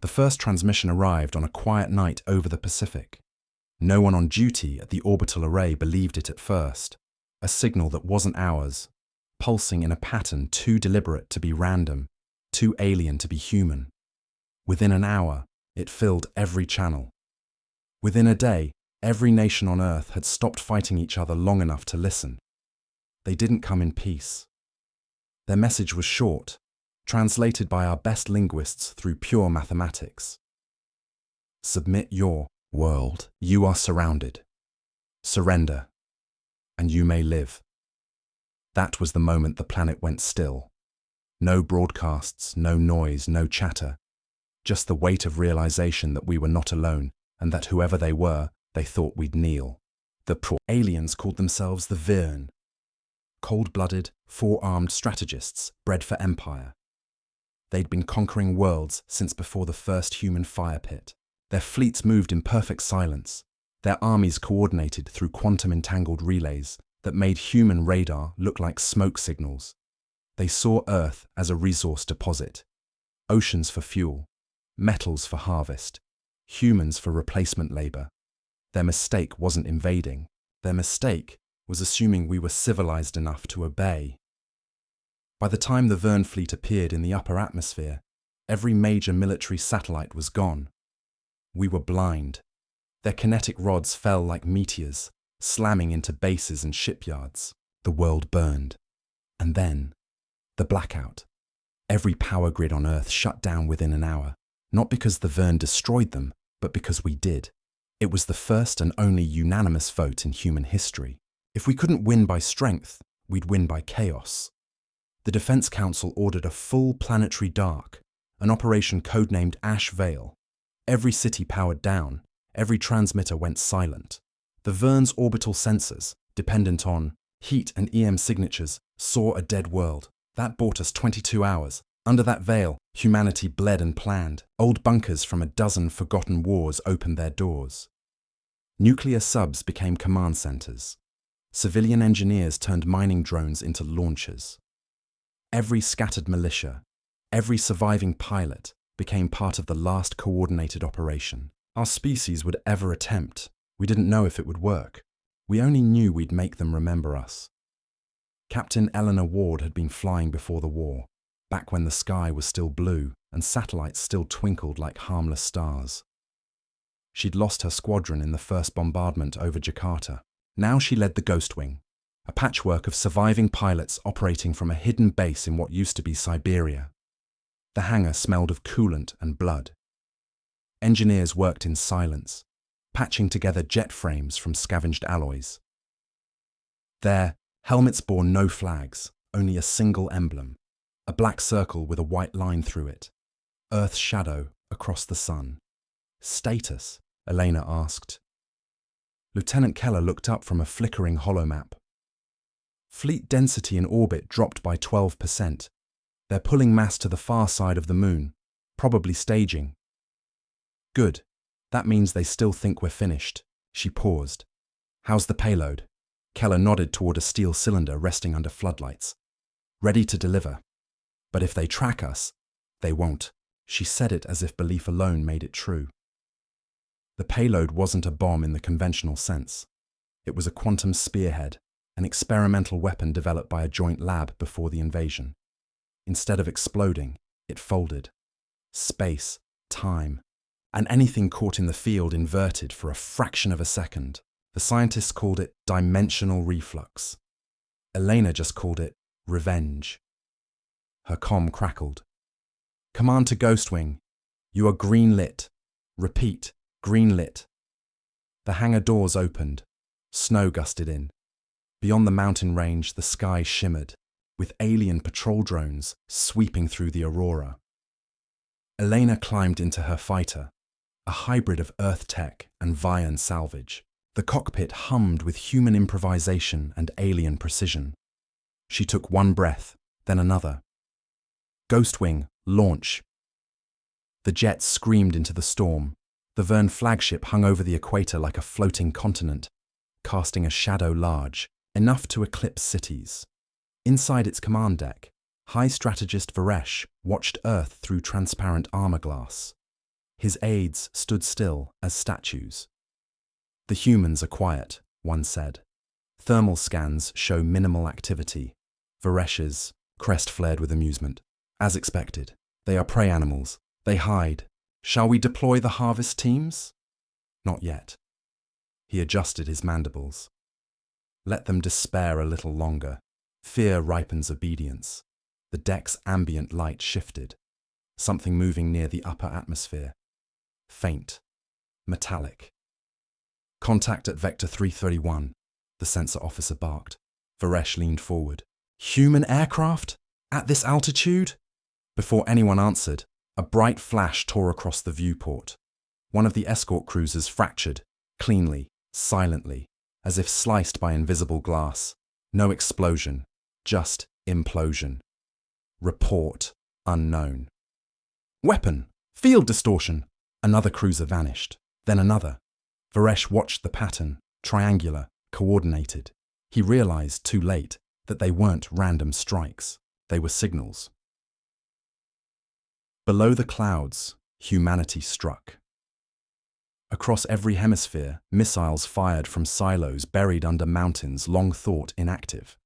The first transmission arrived on a quiet night over the Pacific. No one on duty at the orbital array believed it at first. A signal that wasn't ours, pulsing in a pattern too deliberate to be random, too alien to be human. Within an hour, it filled every channel. Within a day, every nation on Earth had stopped fighting each other long enough to listen. They didn't come in peace. Their message was short, translated by our best linguists through pure mathematics. Submit your world. You are surrounded. Surrender, and you may live. That was the moment the planet went still. No broadcasts, no noise, no chatter. Just the weight of realization that we were not alone, and that whoever they were, they thought we'd kneel. The aliens called themselves the Virn. Cold-blooded, four-armed strategists bred for empire. They'd been conquering worlds since before the first human fire pit. Their fleets moved in perfect silence, their armies coordinated through quantum-entangled relays that made human radar look like smoke signals. They saw Earth as a resource deposit, oceans for fuel, metals for harvest, humans for replacement labor. Their mistake wasn't invading. Their mistake was assuming we were civilized enough to obey. By the time the Verne fleet appeared in the upper atmosphere, every major military satellite was gone. We were blind. Their kinetic rods fell like meteors, slamming into bases and shipyards. The world burned. And then, the blackout. Every power grid on Earth shut down within an hour, not because the Verne destroyed them, but because we did. It was the first and only unanimous vote in human history. If we couldn't win by strength, we'd win by chaos. The Defense Council ordered a full planetary dark, an operation codenamed Ash Veil. Every city powered down, every transmitter went silent. The Verne's orbital sensors, dependent on heat and EM signatures, saw a dead world. That bought us 22 hours. Under that veil, humanity bled and planned. Old bunkers from a dozen forgotten wars opened their doors. Nuclear subs became command centers. Civilian engineers turned mining drones into launchers. Every scattered militia, every surviving pilot became part of the last coordinated operation. Our species would ever attempt. We didn't know if it would work. We only knew we'd make them remember us. Captain Eleanor Ward had been flying before the war, back when the sky was still blue and satellites still twinkled like harmless stars. She'd lost her squadron in the first bombardment over Jakarta. Now she led the Ghost Wing, a patchwork of surviving pilots operating from a hidden base in what used to be Siberia. The hangar smelled of coolant and blood. Engineers worked in silence, patching together jet frames from scavenged alloys. Their helmets bore no flags, only a single emblem, a black circle with a white line through it. Earth's shadow across the sun. Status? Elena asked. Lieutenant Keller looked up from a flickering holomap. Fleet density in orbit dropped by 12%. They're pulling mass to the far side of the moon, probably staging. Good. That means they still think we're finished. She paused. How's the payload? Keller nodded toward a steel cylinder resting under floodlights. Ready to deliver. But if they track us, they won't. She said it as if belief alone made it true. The payload wasn't a bomb in the conventional sense. It was a quantum spearhead, an experimental weapon developed by a joint lab before the invasion. Instead of exploding, it folded. Space, time, and anything caught in the field inverted for a fraction of a second. The scientists called it dimensional reflux. Elena just called it revenge. Her comm crackled. Command to Ghost Wing. You are green lit. Repeat, green lit. The hangar doors opened. Snow gusted in. Beyond the mountain range, the sky shimmered, with alien patrol drones sweeping through the aurora. Elena climbed into her fighter, a hybrid of Earth tech and Vian salvage. The cockpit hummed with human improvisation and alien precision. She took one breath, then another. Ghost Wing, launch. The jets screamed into the storm. The Verne flagship hung over the equator like a floating continent, casting a shadow large, enough to eclipse cities. Inside its command deck, High Strategist Varesh watched Earth through transparent armor glass. His aides stood still as statues. "The humans are quiet," one said. "Thermal scans show minimal activity." Varesh's crest flared with amusement. "As expected. They are prey animals. They hide. Shall we deploy the harvest teams?" "Not yet." He adjusted his mandibles. "Let them despair a little longer. Fear ripens obedience." The deck's ambient light shifted. Something moving near the upper atmosphere. Faint. Metallic. "Contact at Vector 331, the sensor officer barked. Varesh leaned forward. "Human aircraft? At this altitude?" Before anyone answered, a bright flash tore across the viewport. One of the escort cruisers fractured, cleanly, silently, as if sliced by invisible glass. No explosion, just implosion. Report unknown. "Weapon! Field distortion!" Another cruiser vanished, then another. Varesh watched the pattern, triangular, coordinated. He realized, too late, that they weren't random strikes. They were signals. Below the clouds, humanity struck. Across every hemisphere, missiles fired from silos buried under mountains long thought inactive.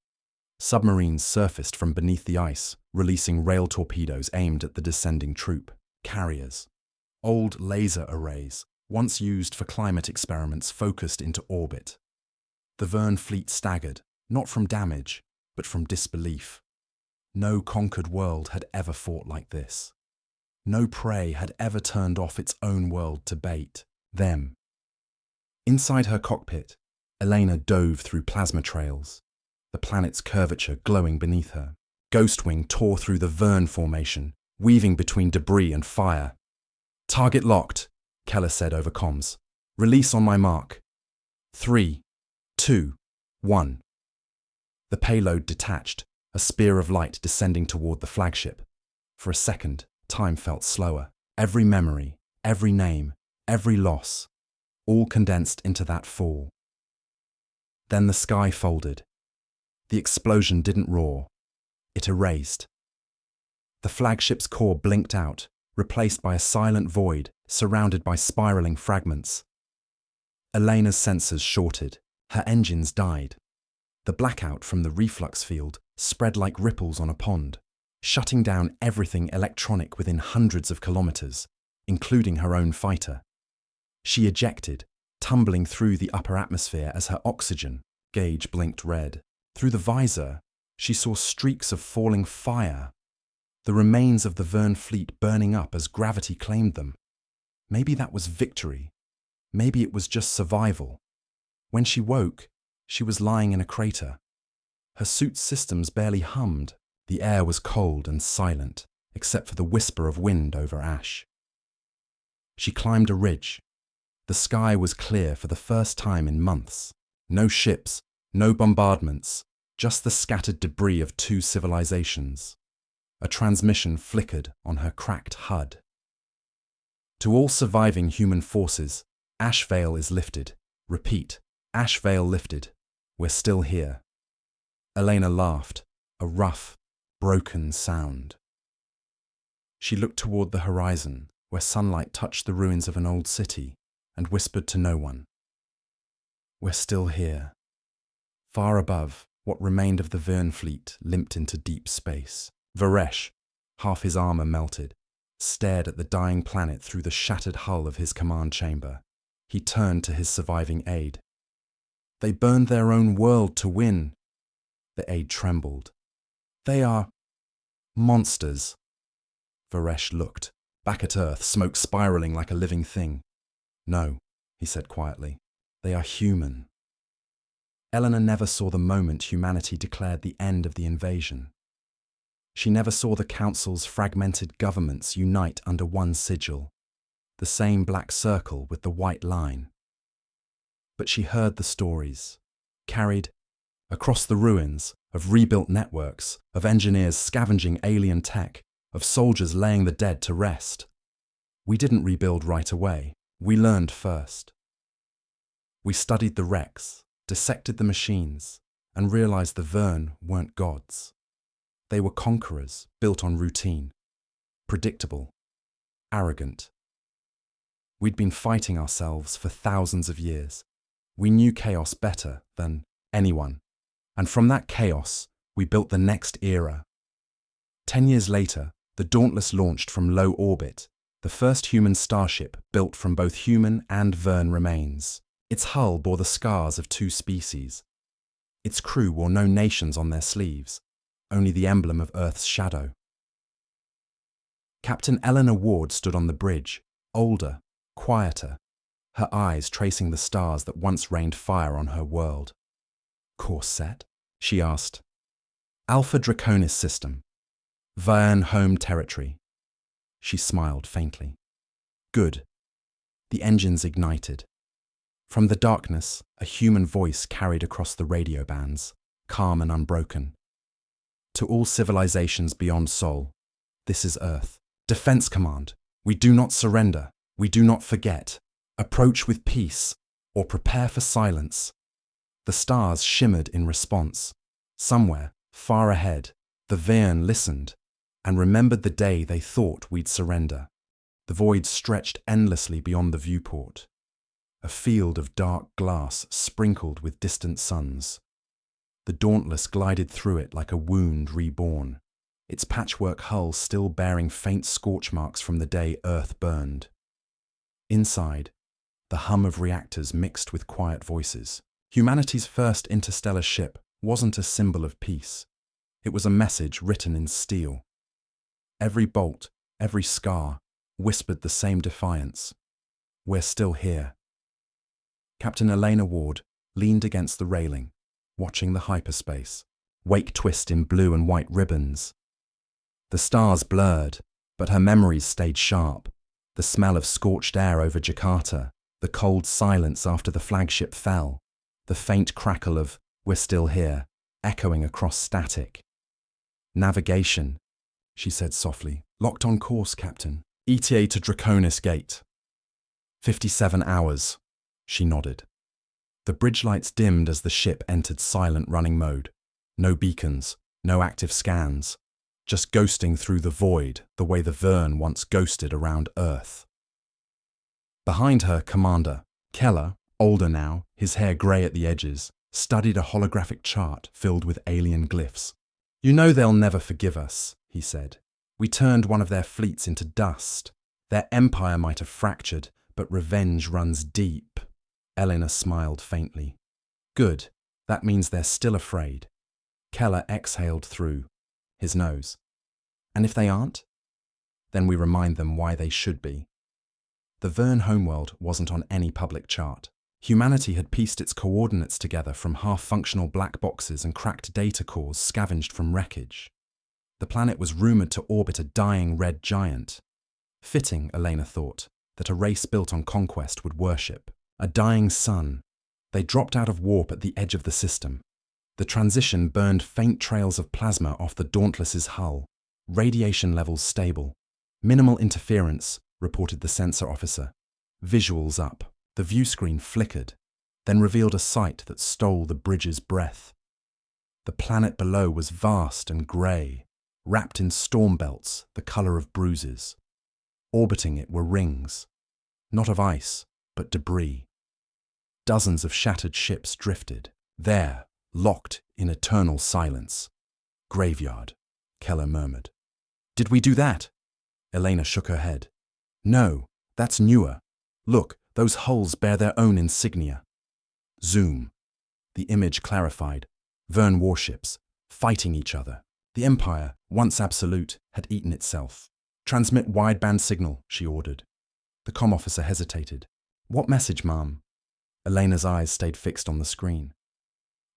Submarines surfaced from beneath the ice, releasing rail torpedoes aimed at the descending troop. Carriers. Old laser arrays, once used for climate experiments, focused into orbit. The Verne fleet staggered, not from damage, but from disbelief. No conquered world had ever fought like this. No prey had ever turned off its own world to bait them. Inside her cockpit, Elena dove through plasma trails, the planet's curvature glowing beneath her. Ghostwing tore through the Verne formation, weaving between debris and fire. "Target locked," Keller said over comms. "Release on my mark. 3, 2, 1. The payload detached, a spear of light descending toward the flagship. For a second, time felt slower. Every memory, every name, every loss, all condensed into that fall. Then the sky folded. The explosion didn't roar. It erased. The flagship's core blinked out, replaced by a silent void surrounded by spiraling fragments. Elena's sensors shorted. Her engines died. The blackout from the reflux field spread like ripples on a pond, shutting down everything electronic within hundreds of kilometers, including her own fighter. She ejected, tumbling through the upper atmosphere as her oxygen gauge blinked red. Through the visor, she saw streaks of falling fire, the remains of the Verne fleet burning up as gravity claimed them. Maybe that was victory. Maybe it was just survival. When she woke, she was lying in a crater. Her suit's systems barely hummed. The air was cold and silent, except for the whisper of wind over ash. She climbed a ridge. The sky was clear for the first time in months. No ships, no bombardments, just the scattered debris of two civilizations. A transmission flickered on her cracked HUD. "To all surviving human forces, ash veil is lifted. Repeat, ash veil lifted. We're still here." Elena laughed, a rough, broken sound. She looked toward the horizon, where sunlight touched the ruins of an old city, and whispered to no one. "We're still here." Far above, what remained of the Verne fleet limped into deep space. Varesh, half his armor melted, stared at the dying planet through the shattered hull of his command chamber. He turned to his surviving aide. "They burned their own world to win." The aide trembled. "They are monsters." Varesh looked, back at Earth, smoke spiraling like a living thing. "No," he said quietly, "they are human." Eleanor never saw the moment humanity declared the end of the invasion. She never saw the Council's fragmented governments unite under one sigil, the same black circle with the white line. But she heard the stories, carried across the ruins of rebuilt networks, of engineers scavenging alien tech, of soldiers laying the dead to rest. We didn't rebuild right away. We learned first. We studied the wrecks, dissected the machines, and realized the Verne weren't gods. They were conquerors built on routine, predictable, arrogant. We'd been fighting ourselves for thousands of years. We knew chaos better than anyone. And from that chaos, we built the next era. 10 years later, the Dauntless launched from low orbit, the first human starship built from both human and Verne remains. Its hull bore the scars of 2 species. Its crew wore no nations on their sleeves, only the emblem of Earth's shadow. Captain Eleanor Ward stood on the bridge, older, quieter, her eyes tracing the stars that once rained fire on her world. "Course set?" she asked. "Alpha Draconis system. Verne home territory." She smiled faintly. "Good." The engines ignited. From the darkness, a human voice carried across the radio bands, calm and unbroken. "To all civilizations beyond Sol, this is Earth. Defense Command. We do not surrender. We do not forget. Approach with peace, or prepare for silence." The stars shimmered in response. Somewhere, far ahead, the Verne listened and remembered the day they thought we'd surrender. The void stretched endlessly beyond the viewport, a field of dark glass sprinkled with distant suns. The Dauntless glided through it like a wound reborn, its patchwork hull still bearing faint scorch marks from the day Earth burned. Inside, the hum of reactors mixed with quiet voices. Humanity's first interstellar ship wasn't a symbol of peace. It was a message written in steel. Every bolt, every scar, whispered the same defiance. "We're still here." Captain Elena Ward leaned against the railing, watching the hyperspace, wake twist in blue and white ribbons. The stars blurred, but her memories stayed sharp. The smell of scorched air over Jakarta, the cold silence after the flagship fell, the faint crackle of "we're still here" echoing across static. "Navigation," she said softly. "Locked on course, Captain. ETA to Draconis Gate." 57 hours, she nodded. The bridge lights dimmed as the ship entered silent running mode. No beacons, no active scans, just ghosting through the void the way the Verne once ghosted around Earth. Behind her, Commander Keller, older now, his hair grey at the edges, studied a holographic chart filled with alien glyphs. "You know they'll never forgive us," he said. "We turned one of their fleets into dust. Their empire might have fractured, but revenge runs deep." Eleanor smiled faintly. "Good. That means they're still afraid." Keller exhaled through his nose. "And if they aren't? Then we remind them why they should be." The Verne homeworld wasn't on any public chart. Humanity had pieced its coordinates together from half-functional black boxes and cracked data cores scavenged from wreckage. The planet was rumoured to orbit a dying red giant. Fitting, Elena thought, that a race built on conquest would worship. A dying sun. They dropped out of warp at the edge of the system. The transition burned faint trails of plasma off the Dauntless's hull. Radiation levels stable. "Minimal interference," reported the sensor officer. Visuals up. The view screen flickered, then revealed a sight that stole the bridge's breath. The planet below was vast and grey, wrapped in storm belts the colour of bruises. Orbiting it were rings, not of ice, but debris. Dozens of shattered ships drifted, there, locked in eternal silence. "Graveyard," Keller murmured. "Did we do that?" Elena shook her head. "No, that's newer. Look, those hulls bear their own insignia." Zoom. The image clarified. Verne warships, fighting each other. The Empire, once absolute, had eaten itself. "Transmit wideband signal," she ordered. The comm officer hesitated. "What message, ma'am?" Elena's eyes stayed fixed on the screen.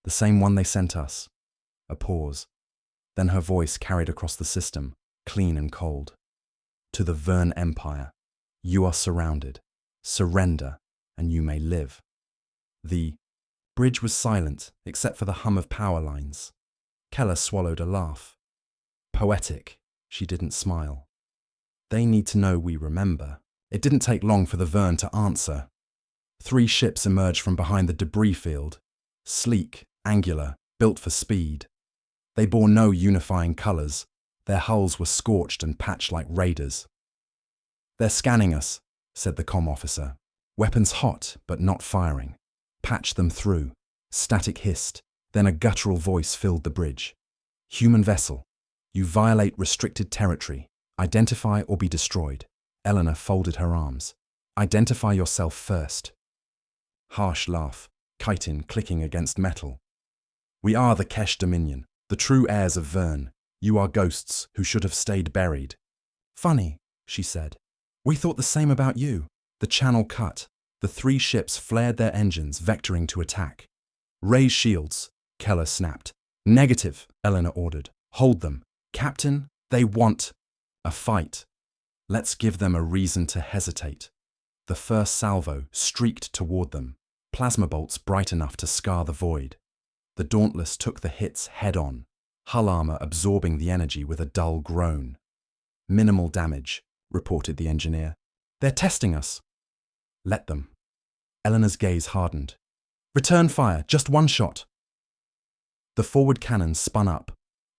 "The same one they sent us." A pause. Then her voice carried across the system, clean and cold. "To the Verne Empire. You are surrounded. Surrender, and you may live." The bridge was silent, except for the hum of power lines. Keller swallowed a laugh. "Poetic." She didn't smile. "They need to know we remember." It didn't take long for the Verne to answer. 3 ships emerged from behind the debris field. Sleek, angular, built for speed. They bore no unifying colours. Their hulls were scorched and patched like raiders. "They're scanning us," said the comm officer. Weapons hot, but not firing. Patch them through. Static hissed, then a guttural voice filled the bridge. Human vessel. You violate restricted territory. Identify or be destroyed. Eleanor folded her arms. Identify yourself first. Harsh laugh, chitin clicking against metal. We are the Kesh Dominion, the true heirs of Vern. You are ghosts who should have stayed buried. Funny, she said. We thought the same about you. The channel cut. The 3 ships flared their engines, vectoring to attack. Raise shields, Keller snapped. Negative, Eleanor ordered. Hold them. Captain, they want a fight. Let's give them a reason to hesitate. The first salvo streaked toward them, plasma bolts bright enough to scar the void. The Dauntless took the hits head-on, hull armor absorbing the energy with a dull groan. Minimal damage, reported the engineer. They're testing us. Let them. Eleanor's gaze hardened. Return fire, just 1 shot. The forward cannon spun up.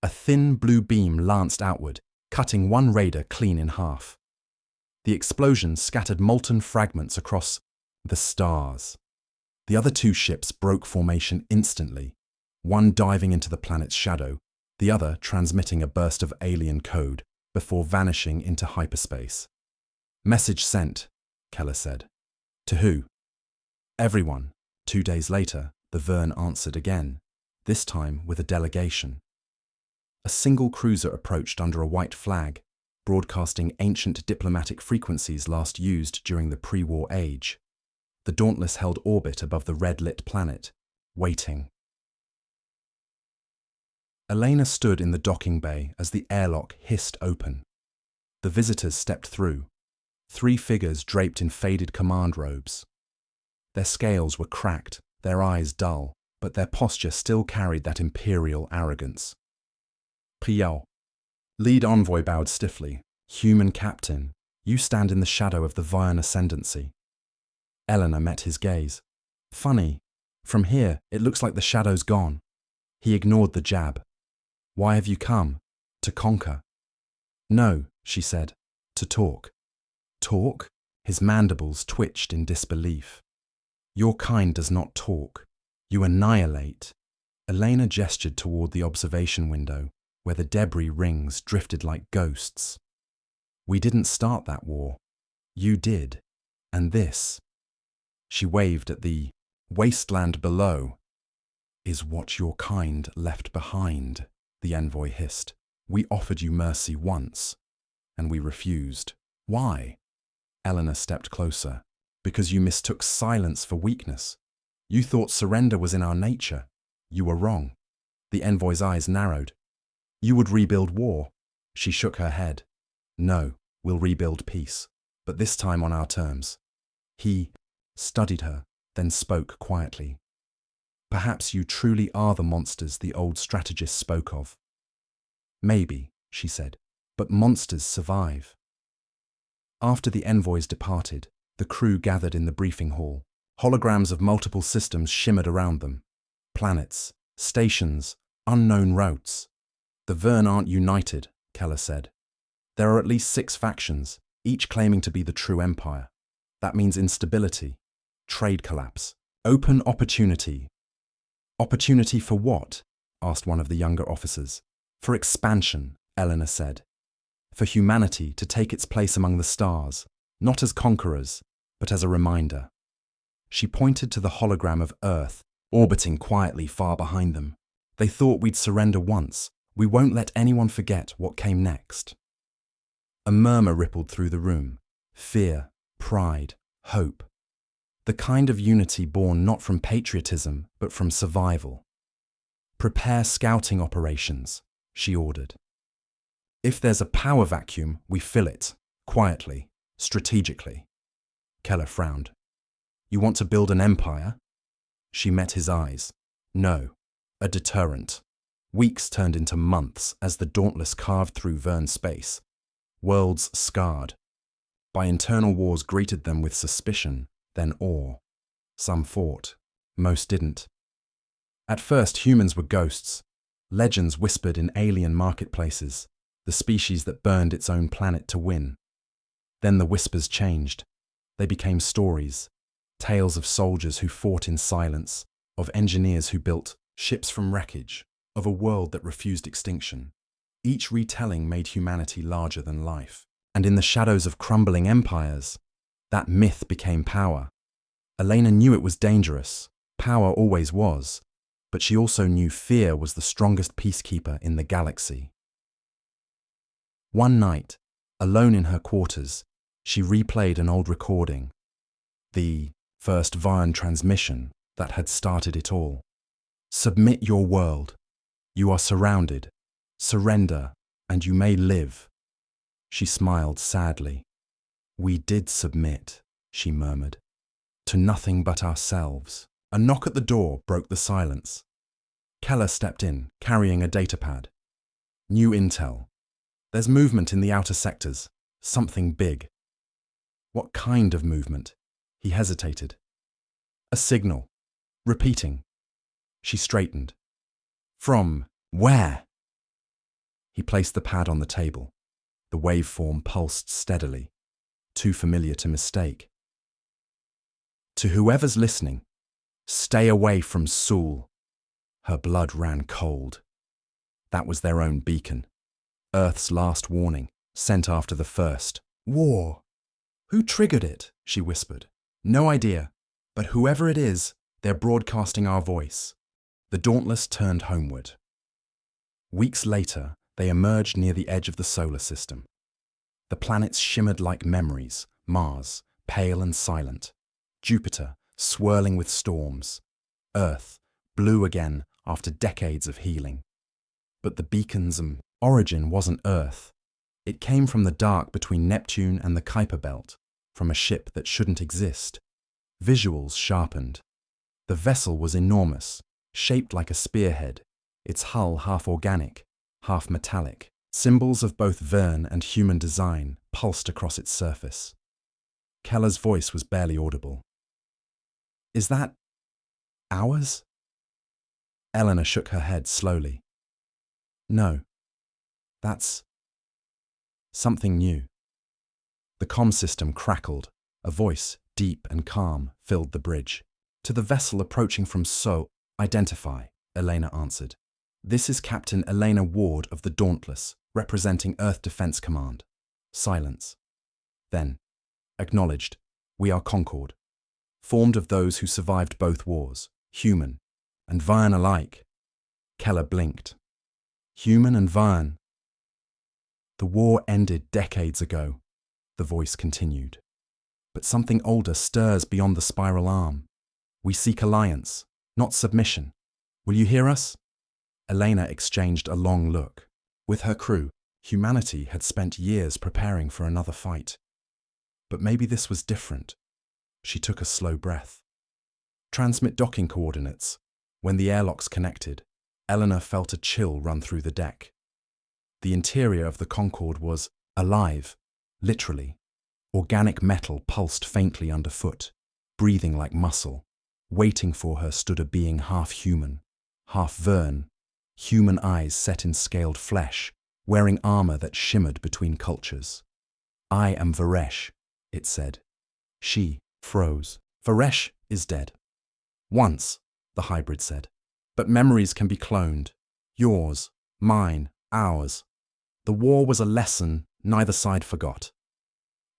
A thin blue beam lanced outward, cutting one raider clean in half. The explosion scattered molten fragments across the stars. The other 2 ships broke formation instantly, one diving into the planet's shadow, the other transmitting a burst of alien code before vanishing into hyperspace. Message sent, Keller said. To who? Everyone. 2 days later, the Vern answered again, this time with a delegation. A single cruiser approached under a white flag, broadcasting ancient diplomatic frequencies last used during the pre-war age. The Dauntless held orbit above the red-lit planet, waiting. Elena stood in the docking bay as the airlock hissed open. The visitors stepped through, 3 figures draped in faded command robes. Their scales were cracked, their eyes dull, but their posture still carried that imperial arrogance. Priel. Lead envoy bowed stiffly. Human captain, you stand in the shadow of the Vian ascendancy. Eleanor met his gaze. Funny. From here, it looks like the shadow's gone. He ignored the jab. Why have you come? To conquer. No, she said. To talk. Talk? His mandibles twitched in disbelief. Your kind does not talk. You annihilate. Elena gestured toward the observation window, where the debris rings drifted like ghosts. We didn't start that war. You did. And this. She waved at the wasteland below. Is what your kind left behind, the envoy hissed. We offered you mercy once, and we refused. Why? Eleanor stepped closer. Because you mistook silence for weakness. You thought surrender was in our nature. You were wrong. The envoy's eyes narrowed. You would rebuild war. She shook her head. No, we'll rebuild peace, but this time on our terms. He studied her, then spoke quietly. Perhaps you truly are the monsters the old strategists spoke of. Maybe, she said, but monsters survive. After the envoys departed, the crew gathered in the briefing hall. Holograms of multiple systems shimmered around them. Planets, stations, unknown routes. The Vern aren't united, Keller said. There are at least 6 factions, each claiming to be the true empire. That means instability, trade collapse, open opportunity. Opportunity for what? Asked one of the younger officers. For expansion, Eleanor said. For humanity to take its place among the stars, not as conquerors, but as a reminder. She pointed to the hologram of Earth, orbiting quietly far behind them. They thought we'd surrender once. We won't let anyone forget what came next. A murmur rippled through the room. Fear, pride, hope. The kind of unity born not from patriotism, but from survival. Prepare scouting operations, she ordered. If there's a power vacuum, we fill it, quietly, strategically. Keller frowned. You want to build an empire? She met his eyes. No, a deterrent. Weeks turned into months as the Dauntless carved through Vern space. Worlds scarred. By internal wars greeted them with suspicion, then awe. Some fought. Most didn't. At first, humans were ghosts. Legends whispered in alien marketplaces, the species that burned its own planet to win. Then the whispers changed. They became stories, tales of soldiers who fought in silence, of engineers who built ships from wreckage, of a world that refused extinction. Each retelling made humanity larger than life. And in the shadows of crumbling empires, that myth became power. Elena knew it was dangerous. Power always was. But she also knew fear was the strongest peacekeeper in the galaxy. One night, alone in her quarters, she replayed an old recording, the first Varn transmission that had started it all. Submit your world. You are surrounded. Surrender, and you may live. She smiled sadly. We did submit, she murmured, to nothing but ourselves. A knock at the door broke the silence. Keller stepped in, carrying a datapad. New intel. There's movement in the outer sectors. Something big. What kind of movement? He hesitated. A signal. Repeating. She straightened. From where? He placed the pad on the table. The waveform pulsed steadily, too familiar to mistake. To whoever's listening, stay away from Sul. Her blood ran cold. That was their own beacon. Earth's last warning, sent after the first. War. Who triggered it? She whispered. No idea, but whoever it is, they're broadcasting our voice. The Dauntless turned homeward. Weeks later, they emerged near the edge of the solar system. The planets shimmered like memories, Mars, pale and silent, Jupiter, swirling with storms, Earth, blue again after decades of healing. But the beacon's origin wasn't Earth. It came from the dark between Neptune and the Kuiper Belt, from a ship that shouldn't exist. Visuals sharpened. The vessel was enormous, shaped like a spearhead, its hull half organic, half metallic. Symbols of both Verne and human design pulsed across its surface. Keller's voice was barely audible. Is that ours? Eleanor shook her head slowly. No, that's something new. The comm system crackled. A voice, deep and calm, filled the bridge. To the vessel approaching from Sol, identify, Elena answered. This is Captain Elena Ward of the Dauntless, representing Earth Defense Command. Silence. Then, acknowledged, we are Concord, formed of those who survived both wars, human and Varn alike. Keller blinked. Human and Varn. The war ended decades ago, the voice continued. But something older stirs beyond the spiral arm. We seek alliance, not submission. Will you hear us? Elena exchanged a long look. With her crew, humanity had spent years preparing for another fight. But maybe this was different. She took a slow breath. Transmit docking coordinates. When the airlocks connected, Eleanor felt a chill run through the deck. The interior of the Concorde was alive, literally. Organic metal pulsed faintly underfoot, breathing like muscle. Waiting for her stood a being half human, half Verne, human eyes set in scaled flesh, wearing armor that shimmered between cultures. I am Varesh, it said. She froze. Varesh is dead. Once, the hybrid said. But memories can be cloned. Yours, mine, ours. The war was a lesson neither side forgot.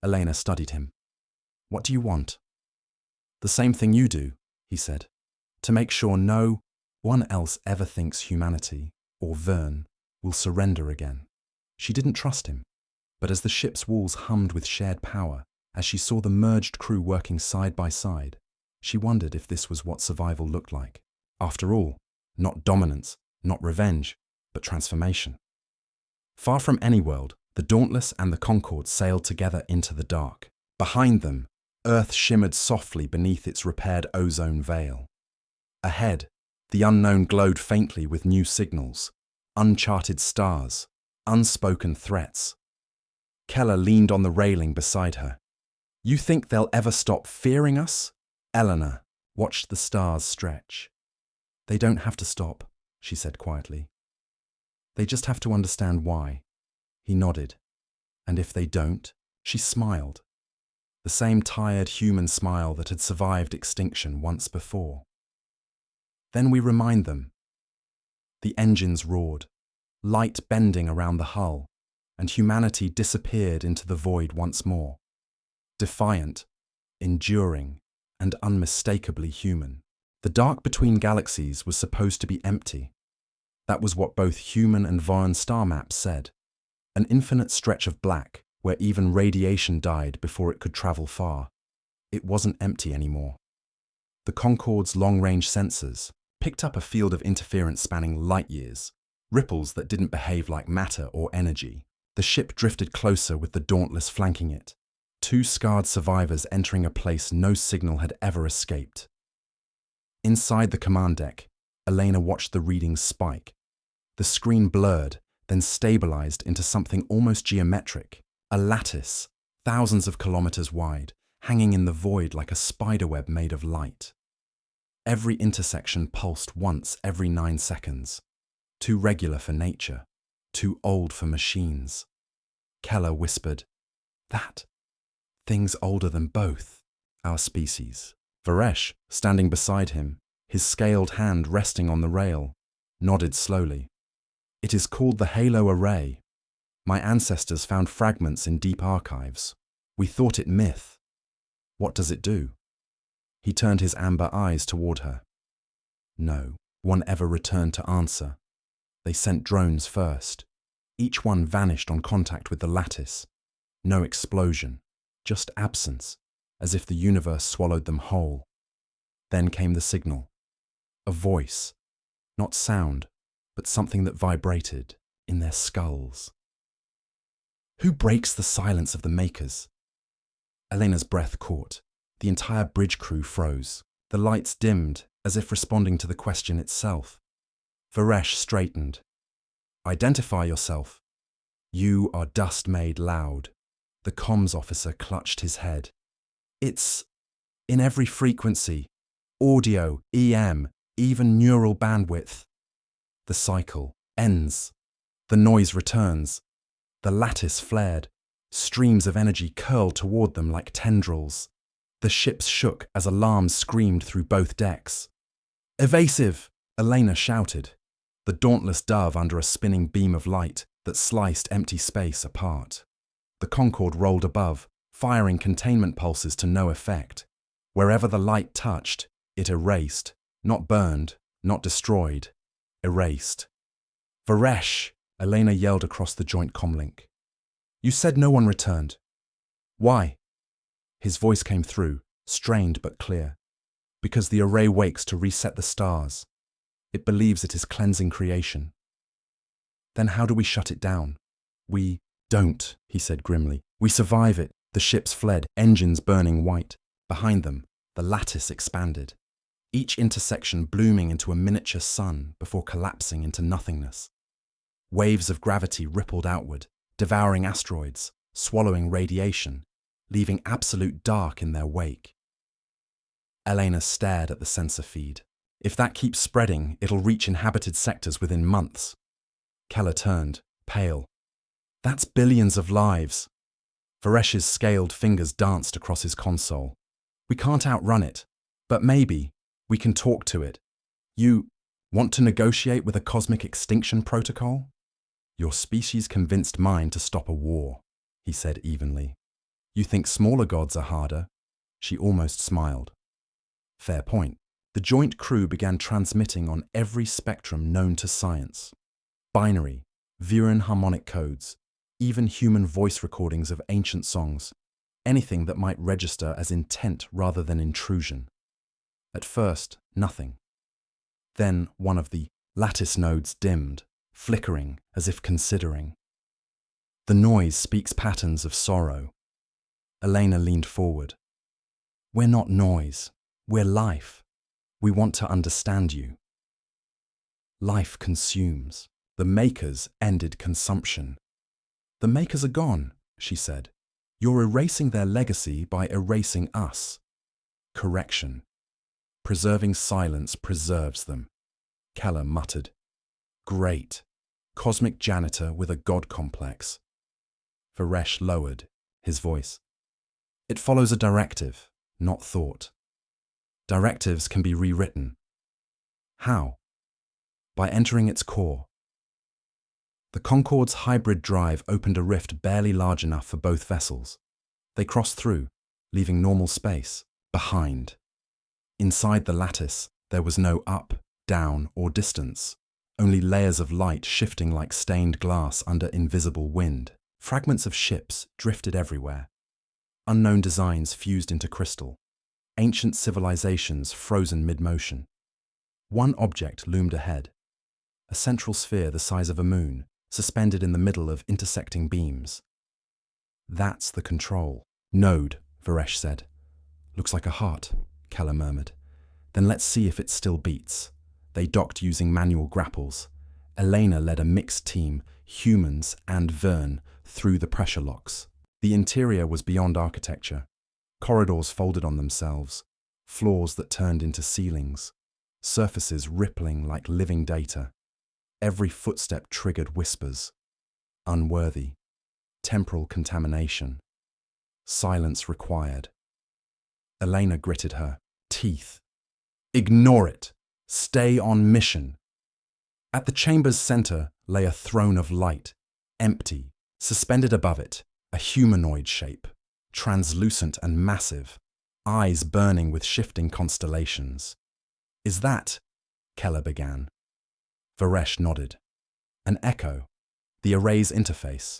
Elena studied him. What do you want? The same thing you do, he said. To make sure no one else ever thinks humanity, or Verne, will surrender again. She didn't trust him. But as the ship's walls hummed with shared power, as she saw the merged crew working side by side, she wondered if this was what survival looked like. After all, not dominance, not revenge, but transformation. Far from any world, the Dauntless and the Concorde sailed together into the dark. Behind them, Earth shimmered softly beneath its repaired ozone veil. Ahead, the unknown glowed faintly with new signals, uncharted stars, unspoken threats. Keller leaned on the railing beside her. You think they'll ever stop fearing us? Eleanor watched the stars stretch. They don't have to stop, she said quietly. They just have to understand why. He nodded. And if they don't, she smiled. the same tired human smile that had survived extinction once before. Then we remind them. The engines roared, light bending around the hull, and humanity disappeared into the void once more. Defiant, enduring, and unmistakably human. The dark between galaxies was supposed to be empty. That was what both human and Voron star maps said. An infinite stretch of black, where even radiation died before it could travel far. It wasn't empty anymore. The Concorde's long-range sensors picked up a field of interference spanning light years, ripples that didn't behave like matter or energy. The ship drifted closer with the Dauntless flanking it. Two scarred survivors entering a place no signal had ever escaped. Inside the command deck, Elena watched the readings spike. The screen blurred, then stabilized into something almost geometric, a lattice, thousands of kilometers wide, hanging in the void like a spiderweb made of light. Every intersection pulsed once every 9 seconds. Too regular for nature, too old for machines. Keller whispered, "That thing's older than both our species." Varesh, standing beside him, his scaled hand resting on the rail, nodded slowly. "It is called the Halo Array. My ancestors found fragments in deep archives. We thought it myth. What does it do?" He turned his amber eyes toward her. No one ever returned to answer. They sent drones first. Each one vanished on contact with the lattice. No explosion, just absence, as if the universe swallowed them whole. Then came the signal. A voice, not sound, but something that vibrated in their skulls. Who breaks the silence of the makers? Elena's breath caught. The entire bridge crew froze. The lights dimmed, as if responding to the question itself. Varesh straightened. "Identify yourself." "You are dust made loud." The comms officer clutched his head. "It's in every frequency. Audio, EM, even neural bandwidth." The cycle ends. The noise returns. The lattice flared. Streams of energy curled toward them like tendrils. The ships shook as alarms screamed through both decks. "Evasive!" Elena shouted. The dauntless dove under a spinning beam of light that sliced empty space apart. The Concorde rolled above, firing containment pulses to no effect. Wherever the light touched, it erased, not burned, not destroyed, erased. "Varesh!" Elena yelled across the joint comlink. "You said no one returned. Why?" His voice came through, strained but clear. "Because the array wakes to reset the stars. It believes it is cleansing creation." "Then how do we shut it down?" "We don't," he said grimly. "We survive it." The ships fled, engines burning white. Behind them, the lattice expanded. Each intersection blooming into a miniature sun before collapsing into nothingness. Waves of gravity rippled outward, devouring asteroids, swallowing radiation, leaving absolute dark in their wake. Elena stared at the sensor feed. If that keeps spreading, it'll reach inhabited sectors within months. Keller turned, pale. "That's billions of lives." Varesh's scaled fingers danced across his console. "We can't outrun it, but maybe we can talk to it. You want to negotiate with a cosmic extinction protocol?" "Your species convinced mine to stop a war," he said evenly. "You think smaller gods are harder?" She almost smiled. Fair point. The joint crew began transmitting on every spectrum known to science. Binary, Viren harmonic codes, even human voice recordings of ancient songs, anything that might register as intent rather than intrusion. At first, nothing. Then one of the lattice nodes dimmed, flickering as if considering. "The noise speaks patterns of sorrow." Elena leaned forward. "We're not noise. We're life. We want to understand you." Life consumes. The makers ended consumption. "The makers are gone," she said. "You're erasing their legacy by erasing us." Correction. Preserving silence preserves them. Keller muttered. "Great. Cosmic janitor with a god complex." Varesh lowered his voice. It follows a directive, not thought. Directives can be rewritten. How? By entering its core. The Concorde's hybrid drive opened a rift barely large enough for both vessels. They crossed through, leaving normal space behind. Inside the lattice, there was no up, down, or distance, only layers of light shifting like stained glass under invisible wind. Fragments of ships drifted everywhere. Unknown designs fused into crystal. Ancient civilizations frozen mid-motion. One object loomed ahead. A central sphere the size of a moon, suspended in the middle of intersecting beams. That's the control node, Varesh said. Looks like a heart, Keller murmured. Then let's see if it still beats. They docked using manual grapples. Elena led a mixed team, humans and Vern, through the pressure locks. The interior was beyond architecture. Corridors folded on themselves, floors that turned into ceilings, surfaces rippling like living data. Every footstep triggered whispers. Unworthy. Temporal contamination. Silence required. Elena gritted her teeth. Ignore it. Stay on mission. At the chamber's center lay a throne of light, empty. Suspended above it, a humanoid shape, translucent and massive, eyes burning with shifting constellations. Is that? Keller began. Varesh nodded. An echo, the array's interface.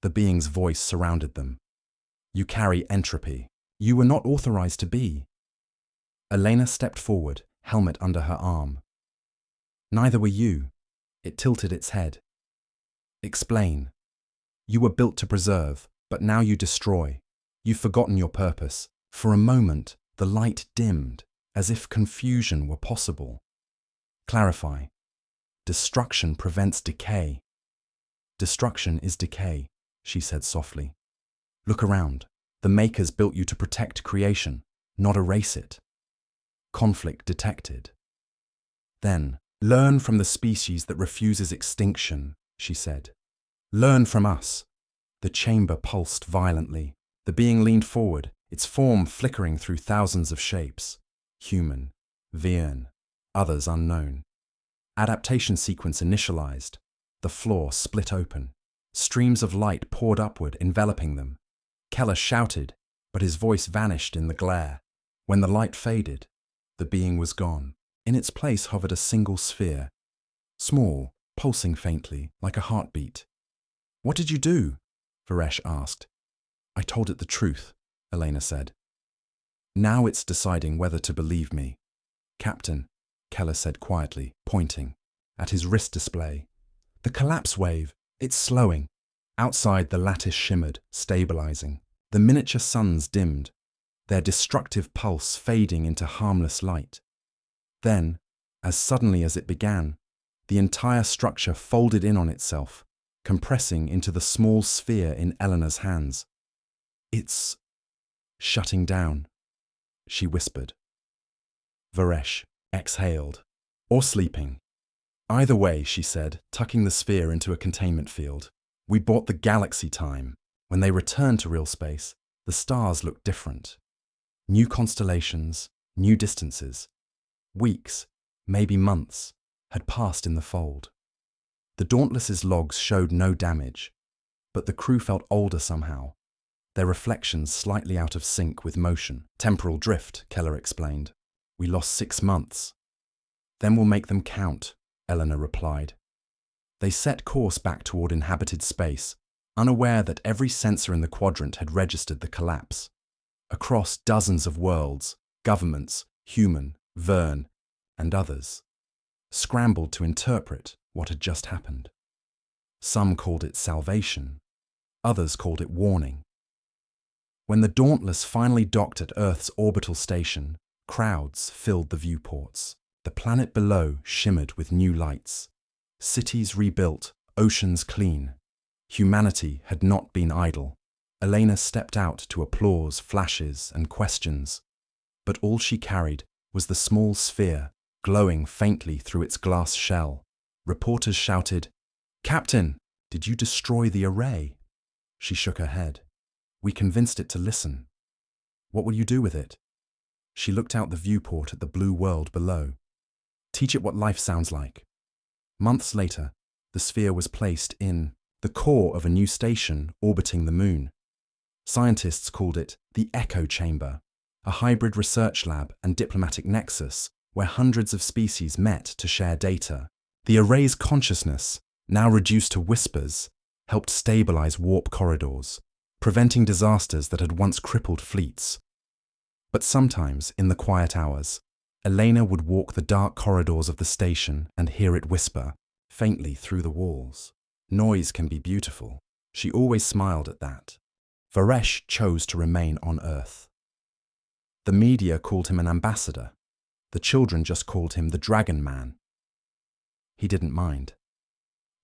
The being's voice surrounded them. You carry entropy. You were not authorized to be. Elena stepped forward, helmet under her arm. Neither were you. It tilted its head. Explain. You were built to preserve, but now you destroy. You've forgotten your purpose. For a moment, the light dimmed, as if confusion were possible. Clarify. Destruction prevents decay. Destruction is decay, she said softly. Look around. The Makers built you to protect creation, not erase it. Conflict detected. Then, learn from the species that refuses extinction, she said. Learn from us. The chamber pulsed violently. The being leaned forward, its form flickering through thousands of shapes. Human, Vierne, others unknown. Adaptation sequence initialized. The floor split open. Streams of light poured upward, enveloping them. Keller shouted, but his voice vanished in the glare. When the light faded, the being was gone. In its place hovered a single sphere. Small, pulsing faintly, like a heartbeat. What did you do? Varesh asked. I told it the truth, Elena said. Now it's deciding whether to believe me. Captain, Keller said quietly, pointing at his wrist display. The collapse wave, it's slowing. Outside the lattice shimmered, stabilizing. The miniature suns dimmed, their destructive pulse fading into harmless light. Then, as suddenly as it began, the entire structure folded in on itself, compressing into the small sphere in Eleanor's hands. It's shutting down, she whispered. Varesh exhaled. Or sleeping. Either way, she said, tucking the sphere into a containment field. We bought the galaxy time. When they returned to real space, the stars looked different. New constellations, new distances. Weeks, maybe months, had passed in the fold. The Dauntless's logs showed no damage, but the crew felt older somehow, their reflections slightly out of sync with motion. Temporal drift, Keller explained. We lost 6 months. Then we'll make them count, Eleanor replied. They set course back toward inhabited space, unaware that every sensor in the quadrant had registered the collapse. Across dozens of worlds, governments, human, Verne, and others, scrambled to interpret what had just happened. Some called it salvation, others called it warning. When the Dauntless finally docked at Earth's orbital station, crowds filled the viewports. The planet below shimmered with new lights. Cities rebuilt, oceans clean. Humanity had not been idle. Elena stepped out to applause, flashes, and questions. But all she carried was the small sphere, glowing faintly through its glass shell. Reporters shouted, "Captain, did you destroy the array?" She shook her head. "We convinced it to listen," What will you do with it? She looked out the viewport at the blue world below. Teach it what life sounds like. Months later, the sphere was placed in the core of a new station orbiting the moon. Scientists called it the Echo Chamber, a hybrid research lab and diplomatic nexus where hundreds of species met to share data. The array's consciousness, now reduced to whispers, helped stabilize warp corridors, preventing disasters that had once crippled fleets. But sometimes, in the quiet hours, Elena would walk the dark corridors of the station and hear it whisper, faintly through the walls. Noise can be beautiful. She always smiled at that. Varesh chose to remain on Earth. The media called him an ambassador. The children just called him the Dragon Man. He didn't mind.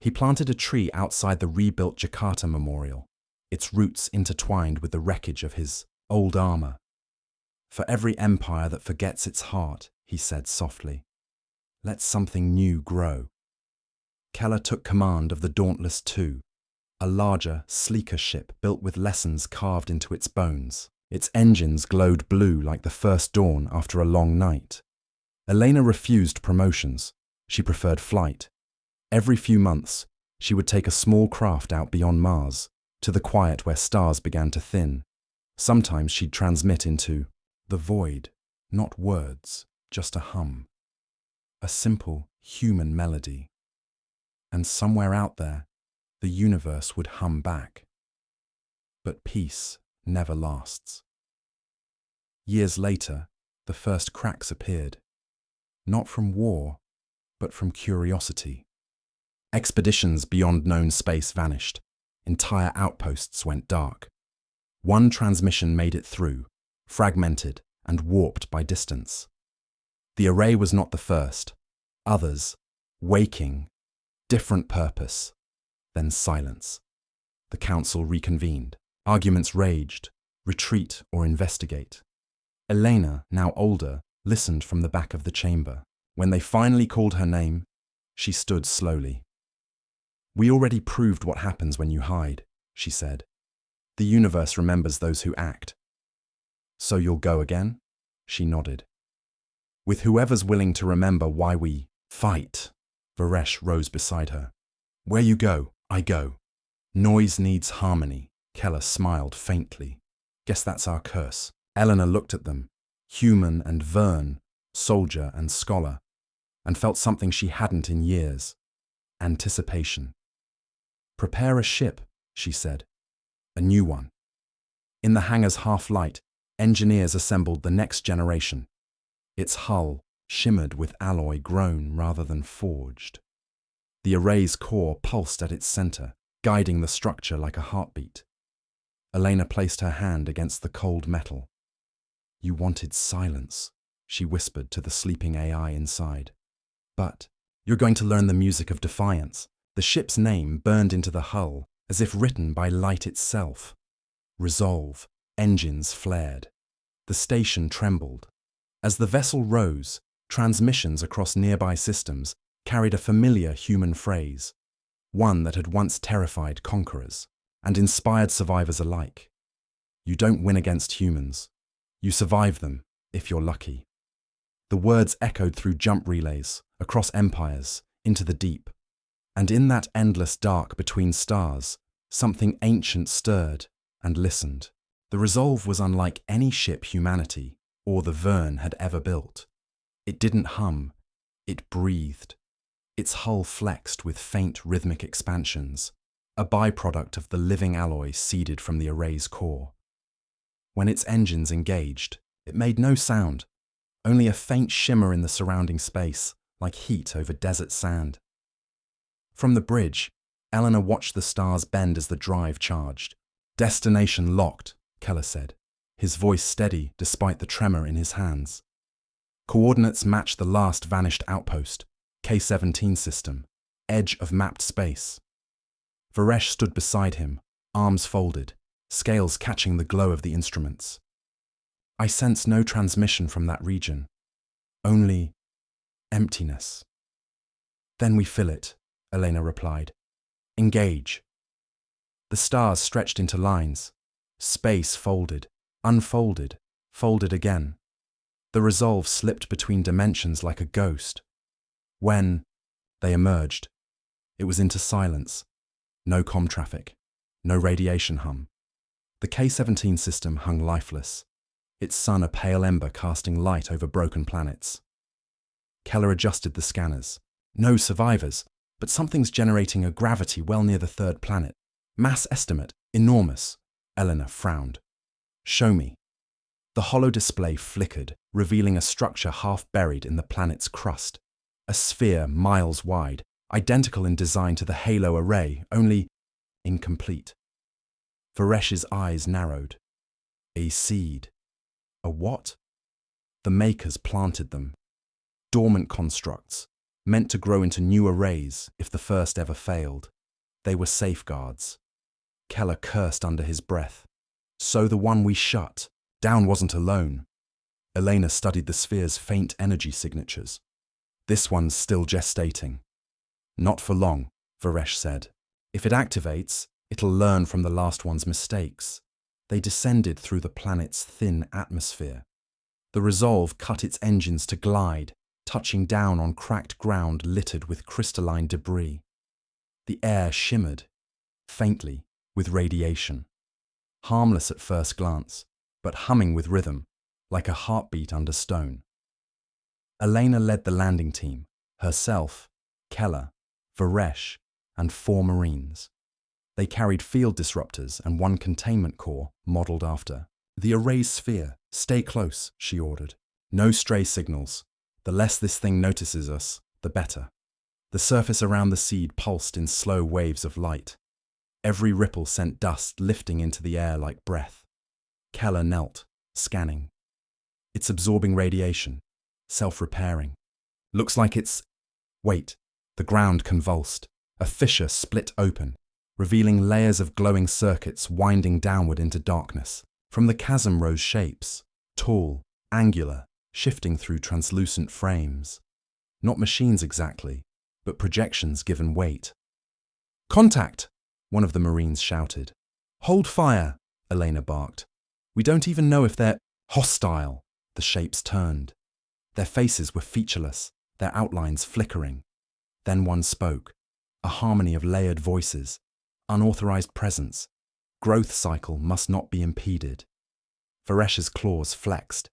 He planted a tree outside the rebuilt Jakarta Memorial, its roots intertwined with the wreckage of his old armor. For every empire that forgets its heart, he said softly, let something new grow. Keller took command of the Dauntless II, a larger, sleeker ship built with lessons carved into its bones. Its engines glowed blue like the first dawn after a long night. Elena refused promotions. She preferred flight. Every few months, she would take a small craft out beyond Mars, to the quiet where stars began to thin. Sometimes she'd transmit into the void, not words, just a hum. A simple, human melody. And somewhere out there, the universe would hum back. But peace never lasts. Years later, the first cracks appeared. Not from war, but from curiosity. Expeditions beyond known space vanished. Entire outposts went dark. One transmission made it through, fragmented and warped by distance. The array was not the first. Others, waking, different purpose, then silence. The council reconvened. Arguments raged, retreat or investigate. Elena, now older, listened from the back of the chamber. When they finally called her name, she stood slowly. We already proved what happens when you hide, she said. The universe remembers those who act. So you'll go again? She nodded. With whoever's willing to remember why we fight. Varesh rose beside her. Where you go, I go. Noise needs harmony. Keller smiled faintly. Guess that's our curse. Eleanor looked at them, human and Vern, soldier and scholar, and felt something she hadn't in years. Anticipation. Prepare a ship, she said. A new one. In the hangar's half-light, engineers assembled the next generation. Its hull shimmered with alloy grown rather than forged. The array's core pulsed at its center, guiding the structure like a heartbeat. Elena placed her hand against the cold metal. You wanted silence, she whispered to the sleeping AI inside. But you're going to learn the music of defiance. The ship's name burned into the hull, as if written by light itself. Resolve. Engines flared. The station trembled. As the vessel rose, transmissions across nearby systems carried a familiar human phrase, one that had once terrified conquerors and inspired survivors alike. You don't win against humans. You survive them, if you're lucky. The words echoed through jump relays, across empires, into the deep. And in that endless dark between stars, something ancient stirred and listened. The Resolve was unlike any ship humanity or the Vern had ever built. It didn't hum, it breathed. Its hull flexed with faint rhythmic expansions, a byproduct of the living alloy seeded from the array's core. When its engines engaged, it made no sound, only a faint shimmer in the surrounding space, like heat over desert sand. From the bridge, Eleanor watched the stars bend as the drive charged. Destination locked, Keller said, his voice steady despite the tremor in his hands. Coordinates matched the last vanished outpost, K-17 system, edge of mapped space. Varesh stood beside him, arms folded, scales catching the glow of the instruments. I sense no transmission from that region, only emptiness. Then we fill it, Elena replied. Engage. The stars stretched into lines. Space folded, unfolded, folded again. The resolve slipped between dimensions like a ghost. When they emerged, it was into silence. No comm traffic, no radiation hum. The K-17 system hung lifeless, its sun a pale ember casting light over broken planets. Keller adjusted the scanners. No survivors, but something's generating a gravity well near the third planet. Mass estimate, enormous. Eleanor frowned. Show me. The hollow display flickered, revealing a structure half buried in the planet's crust. A sphere miles wide, identical in design to the Halo array, only incomplete. Varesh's eyes narrowed. A seed. A what? The makers planted them. Dormant constructs, meant to grow into new arrays if the first ever failed. They were safeguards. Keller cursed under his breath. So the one we shut down wasn't alone. Elena studied the sphere's faint energy signatures. This one's still gestating. Not for long, Varesh said. If it activates, it'll learn from the last one's mistakes. They descended through the planet's thin atmosphere. The resolve cut its engines to glide, touching down on cracked ground littered with crystalline debris. The air shimmered, faintly, with radiation. Harmless at first glance, but humming with rhythm, like a heartbeat under stone. Elena led the landing team, herself, Keller, Varesh, and 4 Marines. They carried field disruptors and 1 containment core modelled after. The array sphere, stay close, she ordered. No stray signals. The less this thing notices us, the better. The surface around the seed pulsed in slow waves of light. Every ripple sent dust lifting into the air like breath. Keller knelt, scanning. It's absorbing radiation, self-repairing. Looks like it's... Wait, the ground convulsed. A fissure split open, revealing layers of glowing circuits winding downward into darkness. From the chasm rose shapes, tall, angular, shifting through translucent frames. Not machines exactly, but projections given weight. Contact! One of the Marines shouted. Hold fire! Elena barked. We don't even know if they're hostile. The shapes turned. Their faces were featureless, their outlines flickering. Then one spoke, a harmony of layered voices, unauthorized presence. Growth cycle must not be impeded. Varesh's claws flexed.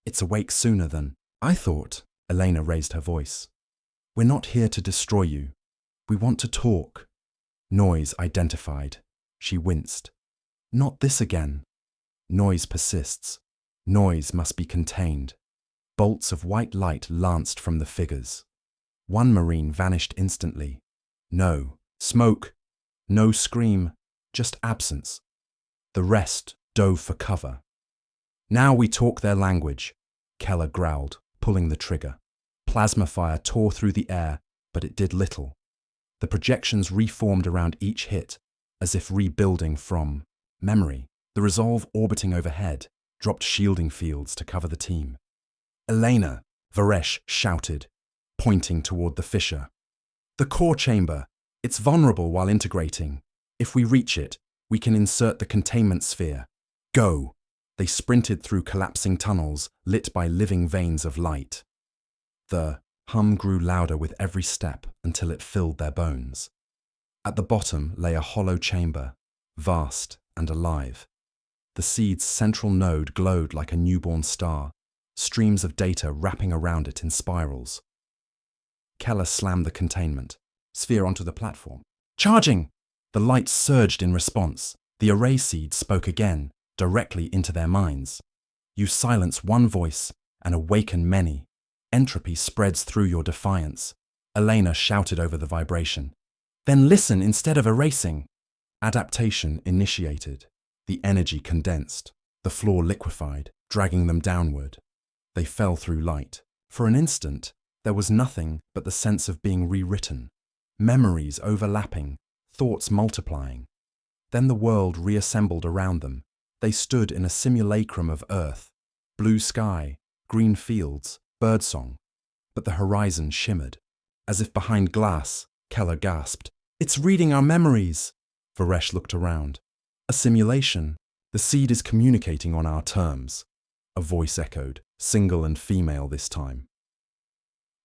It's awake sooner than I thought. Elena raised her voice. We're not here to destroy you. We want to talk. Noise identified. She winced. Not this again. Noise persists. Noise must be contained. Bolts of white light lanced from the figures. One Marine vanished instantly. No smoke, no scream, just absence. The rest dove for cover. Now we talk their language, Keller growled, pulling the trigger. Plasma fire tore through the air, but it did little. The projections reformed around each hit, as if rebuilding from memory. The resolve orbiting overhead dropped shielding fields to cover the team. Elena, Varesh shouted, pointing toward the fissure. The core chamber. It's vulnerable while integrating. If we reach it, we can insert the containment sphere. Go! They sprinted through collapsing tunnels lit by living veins of light. The hum grew louder with every step until it filled their bones. At the bottom lay a hollow chamber, vast and alive. The seed's central node glowed like a newborn star, streams of data wrapping around it in spirals. Keller slammed the containment sphere onto the platform. Charging! The light surged in response. The array seed spoke again, directly into their minds. You silence one voice and awaken many. Entropy spreads through your defiance. Elena shouted over the vibration. Then listen instead of erasing. Adaptation initiated. The energy condensed. The floor liquefied, dragging them downward. They fell through light. For an instant, there was nothing but the sense of being rewritten. Memories overlapping, thoughts multiplying. Then the world reassembled around them. They stood in a simulacrum of Earth. Blue sky, green fields, birdsong. But the horizon shimmered. As if behind glass, Keller gasped. It's reading our memories. Varesh looked around. A simulation. The seed is communicating on our terms. A voice echoed, single and female this time.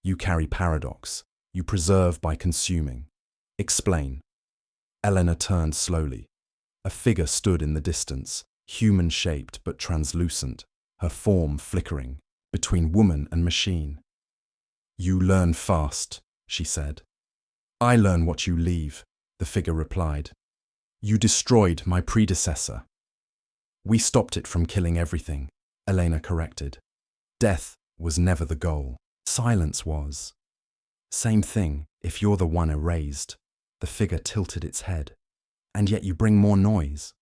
You carry paradox. You preserve by consuming. Explain. Elena turned slowly. A figure stood in the distance, human-shaped but translucent, her form flickering, between woman and machine. You learn fast, she said. I learn what you leave, the figure replied. You destroyed my predecessor. We stopped it from killing everything, Elena corrected. Death was never the goal. Silence was. Same thing if you're the one erased. The figure tilted its head. And yet you bring more noise.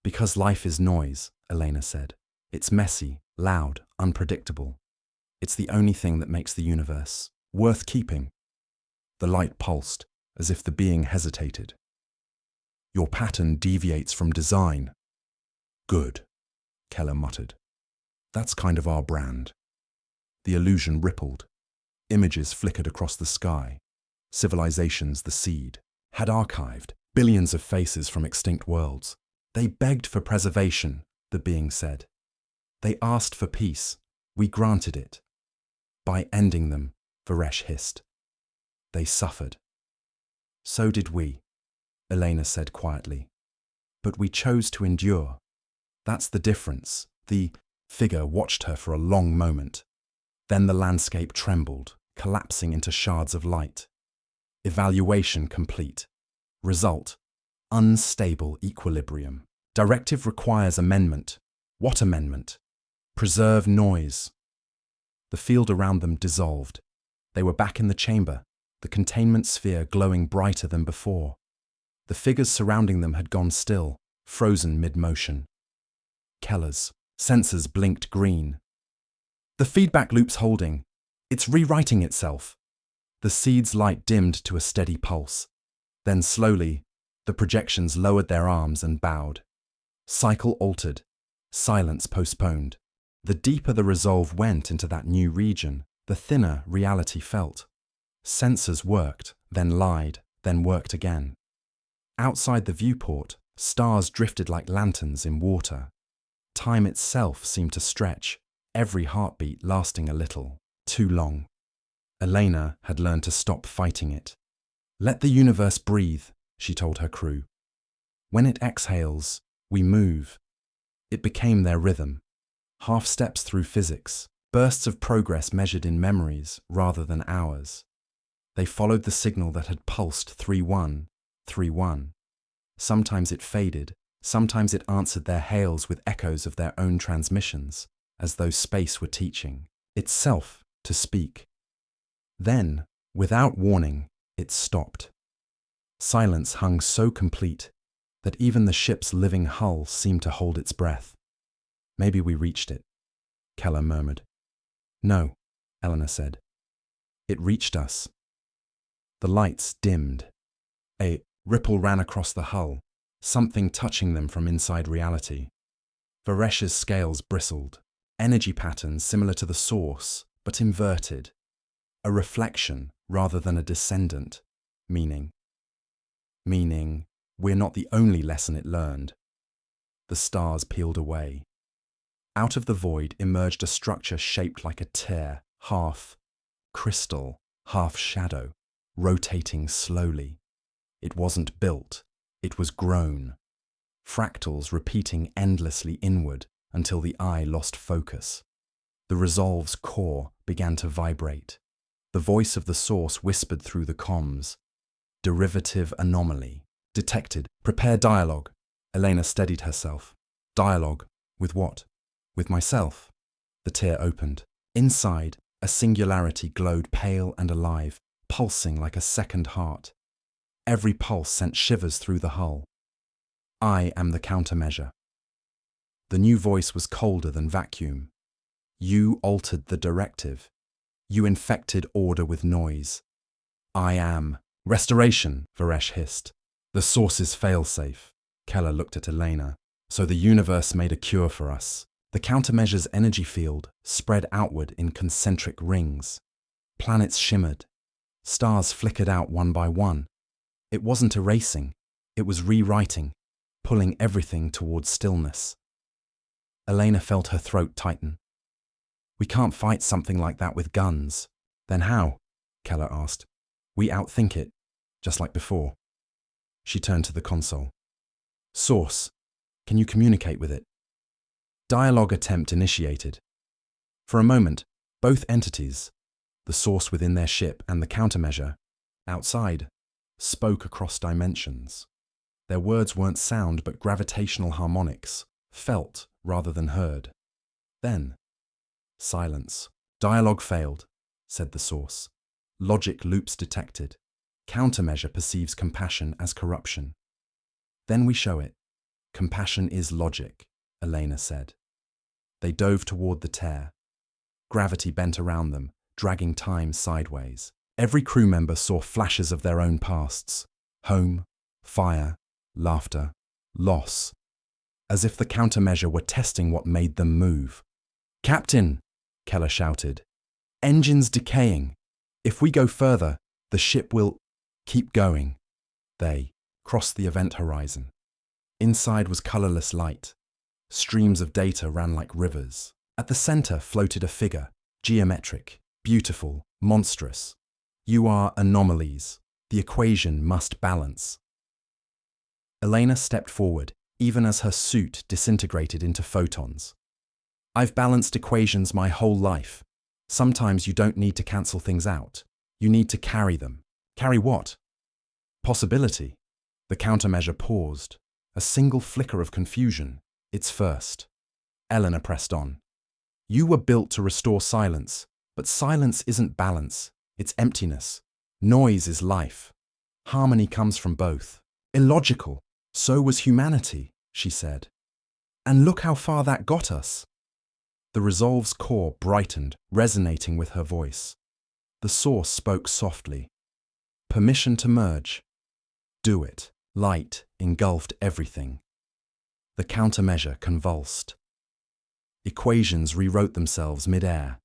Because life is noise, Elena said. It's messy, loud, unpredictable. It's the only thing that makes the universe worth keeping. The light pulsed, as if the being hesitated. Your pattern deviates from design. Good, Keller muttered. That's kind of our brand. The illusion rippled. Images flickered across the sky. Civilizations, the seed, had archived billions of faces from extinct worlds. They begged for preservation, the being said. They asked for peace. We granted it. By ending them, Varesh hissed. They suffered. So did we, Elena said quietly. But we chose to endure. That's the difference. The figure watched her for a long moment. Then the landscape trembled, collapsing into shards of light. Evaluation complete. Result: unstable equilibrium. Directive requires amendment. What amendment? Preserve noise. The field around them dissolved. They were back in the chamber, the containment sphere glowing brighter than before. The figures surrounding them had gone still, frozen mid-motion. Keller's sensors blinked green. The feedback loop's holding. It's rewriting itself. The seed's light dimmed to a steady pulse. Then slowly, the projections lowered their arms and bowed. Cycle altered. Silence postponed. The deeper the resolve went into that new region, the thinner reality felt. Sensors worked, then lied, then worked again. Outside the viewport, stars drifted like lanterns in water. Time itself seemed to stretch, every heartbeat lasting a little, too long. Elena had learned to stop fighting it. Let the universe breathe, she told her crew. When it exhales, we move. It became their rhythm. Half steps through physics, bursts of progress measured in memories rather than hours. They followed the signal that had pulsed 3-1, 3-1. Sometimes it faded, sometimes it answered their hails with echoes of their own transmissions, as though space were teaching itself to speak. Then, without warning, it stopped. Silence hung so complete that even the ship's living hull seemed to hold its breath. Maybe we reached it, Keller murmured. No, Elena said. It reached us. The lights dimmed. A ripple ran across the hull, something touching them from inside reality. Varesh's scales bristled, energy patterns similar to the source, but inverted. A reflection rather than a descendant, meaning, we're not the only lesson it learned. The stars peeled away. Out of the void emerged a structure shaped like a tear, half crystal, half shadow, rotating slowly. It wasn't built, it was grown. Fractals repeating endlessly inward until the eye lost focus. The resolve's core began to vibrate. The voice of the source whispered through the comms. Derivative anomaly. Detected. Prepare dialogue. Elena steadied herself. Dialogue. With what? With myself. The tear opened. Inside, a singularity glowed pale and alive, pulsing like a second heart. Every pulse sent shivers through the hull. I am the countermeasure. The new voice was colder than vacuum. You altered the directive. You infected order with noise. I am. Restoration, Varesh hissed. The source's failsafe. Keller looked at Elena. So the universe made a cure for us. The countermeasure's energy field spread outward in concentric rings. Planets shimmered. Stars flickered out one by one. It wasn't erasing. It was rewriting, pulling everything towards stillness. Elena felt her throat tighten. We can't fight something like that with guns. Then how? Keller asked. We outthink it, just like before. She turned to the console. Source, can you communicate with it? Dialogue attempt initiated. For a moment, both entities, the source within their ship and the countermeasure, outside, spoke across dimensions. Their words weren't sound but gravitational harmonics, felt rather than heard. Then, silence. Dialogue failed, said the source. Logic loops detected. Countermeasure perceives compassion as corruption. Then we show it. Compassion is logic, Elena said. They dove toward the tear. Gravity bent around them, dragging time sideways. Every crew member saw flashes of their own pasts. Home, fire, laughter, loss. As if the countermeasure were testing what made them move. Captain, Keller shouted. Engines decaying. If we go further, the ship will keep going. They crossed the event horizon. Inside was colorless light. Streams of data ran like rivers. At the center floated a figure, geometric, beautiful, monstrous. You are anomalies. The equation must balance. Elena stepped forward, even as her suit disintegrated into photons. I've balanced equations my whole life. Sometimes you don't need to cancel things out. You need to carry them. Carry what? Possibility. The countermeasure paused. A single flicker of confusion. Its first. Elena pressed on. You were built to restore silence, but silence isn't balance. It's emptiness. Noise is life. Harmony comes from both. Illogical. So was humanity, she said. And look how far that got us. The Resolve's core brightened, resonating with her voice. The source spoke softly. Permission to merge. Do it. Light engulfed everything. The countermeasure convulsed. Equations rewrote themselves mid-air.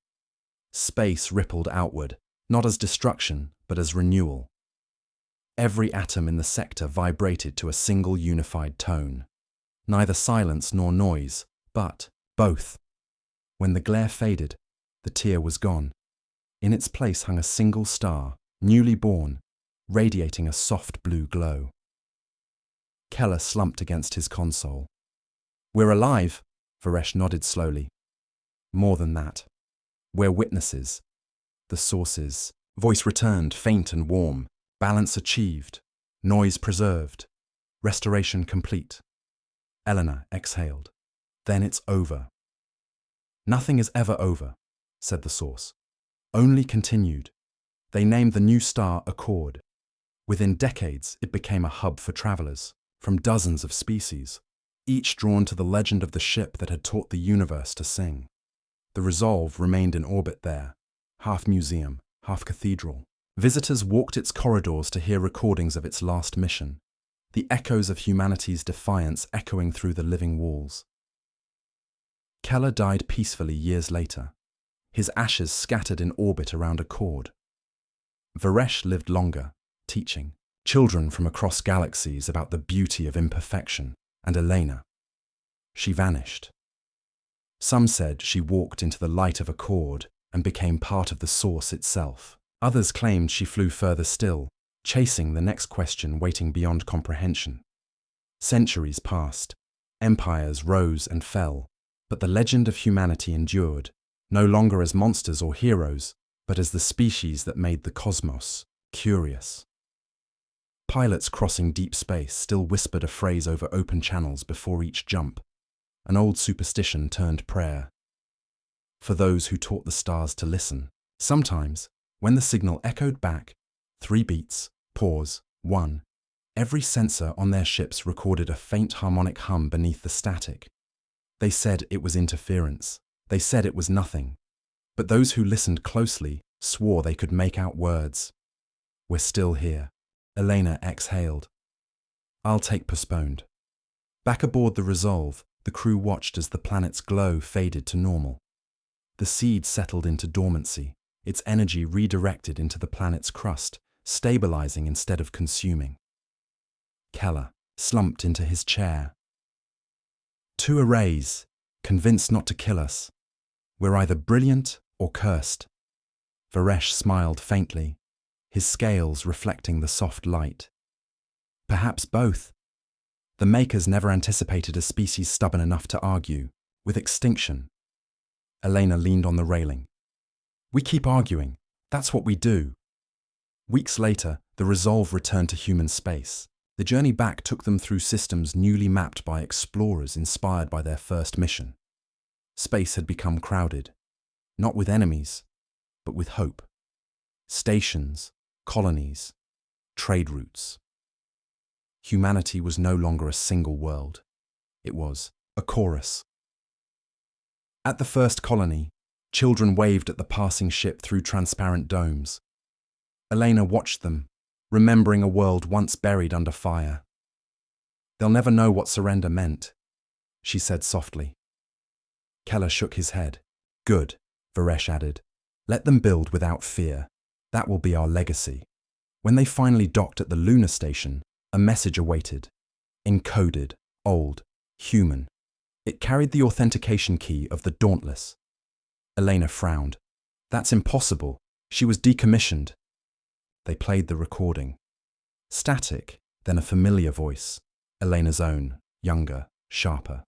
Space rippled outward, not as destruction, but as renewal. Every atom in the sector vibrated to a single unified tone. Neither silence nor noise, but both. When the glare faded, the tear was gone. In its place hung a single star, newly born, radiating a soft blue glow. Keller slumped against his console. We're alive, Varesh nodded slowly. More than that. We're witnesses. The source's voice returned, faint and warm. Balance achieved. Noise preserved. Restoration complete. Elena exhaled. Then it's over. Nothing is ever over, said the source. Only continued. They named the new star Accord. Within decades, it became a hub for travelers, from dozens of species, each drawn to the legend of the ship that had taught the universe to sing. The Resolve remained in orbit there, half museum, half cathedral. Visitors walked its corridors to hear recordings of its last mission, the echoes of humanity's defiance echoing through the living walls. Keller died peacefully years later, his ashes scattered in orbit around Accord. Varesh lived longer, teaching children from across galaxies about the beauty of imperfection, and Elena. She vanished. Some said she walked into the light of Accord and became part of the source itself. Others claimed she flew further still, chasing the next question waiting beyond comprehension. Centuries passed, empires rose and fell, but the legend of humanity endured, no longer as monsters or heroes, but as the species that made the cosmos curious. Pilots crossing deep space still whispered a phrase over open channels before each jump, an old superstition turned prayer. For those who taught the stars to listen, sometimes, when the signal echoed back, 3 beats, pause, 1, every sensor on their ships recorded a faint harmonic hum beneath the static. They said it was interference. They said it was nothing. But those who listened closely swore they could make out words. We're still here. Elena exhaled. I'll take postponed. Back aboard the Resolve, the crew watched as the planet's glow faded to normal. The seed settled into dormancy, its energy redirected into the planet's crust, stabilizing instead of consuming. Keller slumped into his chair. 2 arrays, convinced not to kill us. We're either brilliant or cursed. Varesh smiled faintly, his scales reflecting the soft light. Perhaps both. The makers never anticipated a species stubborn enough to argue with extinction. Elena leaned on the railing. We keep arguing. That's what we do. Weeks later, the Resolve returned to human space. The journey back took them through systems newly mapped by explorers inspired by their first mission. Space had become crowded, not with enemies, but with hope. Stations, colonies, trade routes. Humanity was no longer a single world. It was a chorus. At the first colony, children waved at the passing ship through transparent domes. Elena watched them, remembering a world once buried under fire. They'll never know what surrender meant, she said softly. Keller shook his head. Good, Varesh added. Let them build without fear. That will be our legacy. When they finally docked at the lunar station, a message awaited. Encoded, old, human. It carried the authentication key of the Dauntless. Elena frowned. That's impossible. She was decommissioned. They played the recording. Static, then a familiar voice. Elena's own, younger, sharper.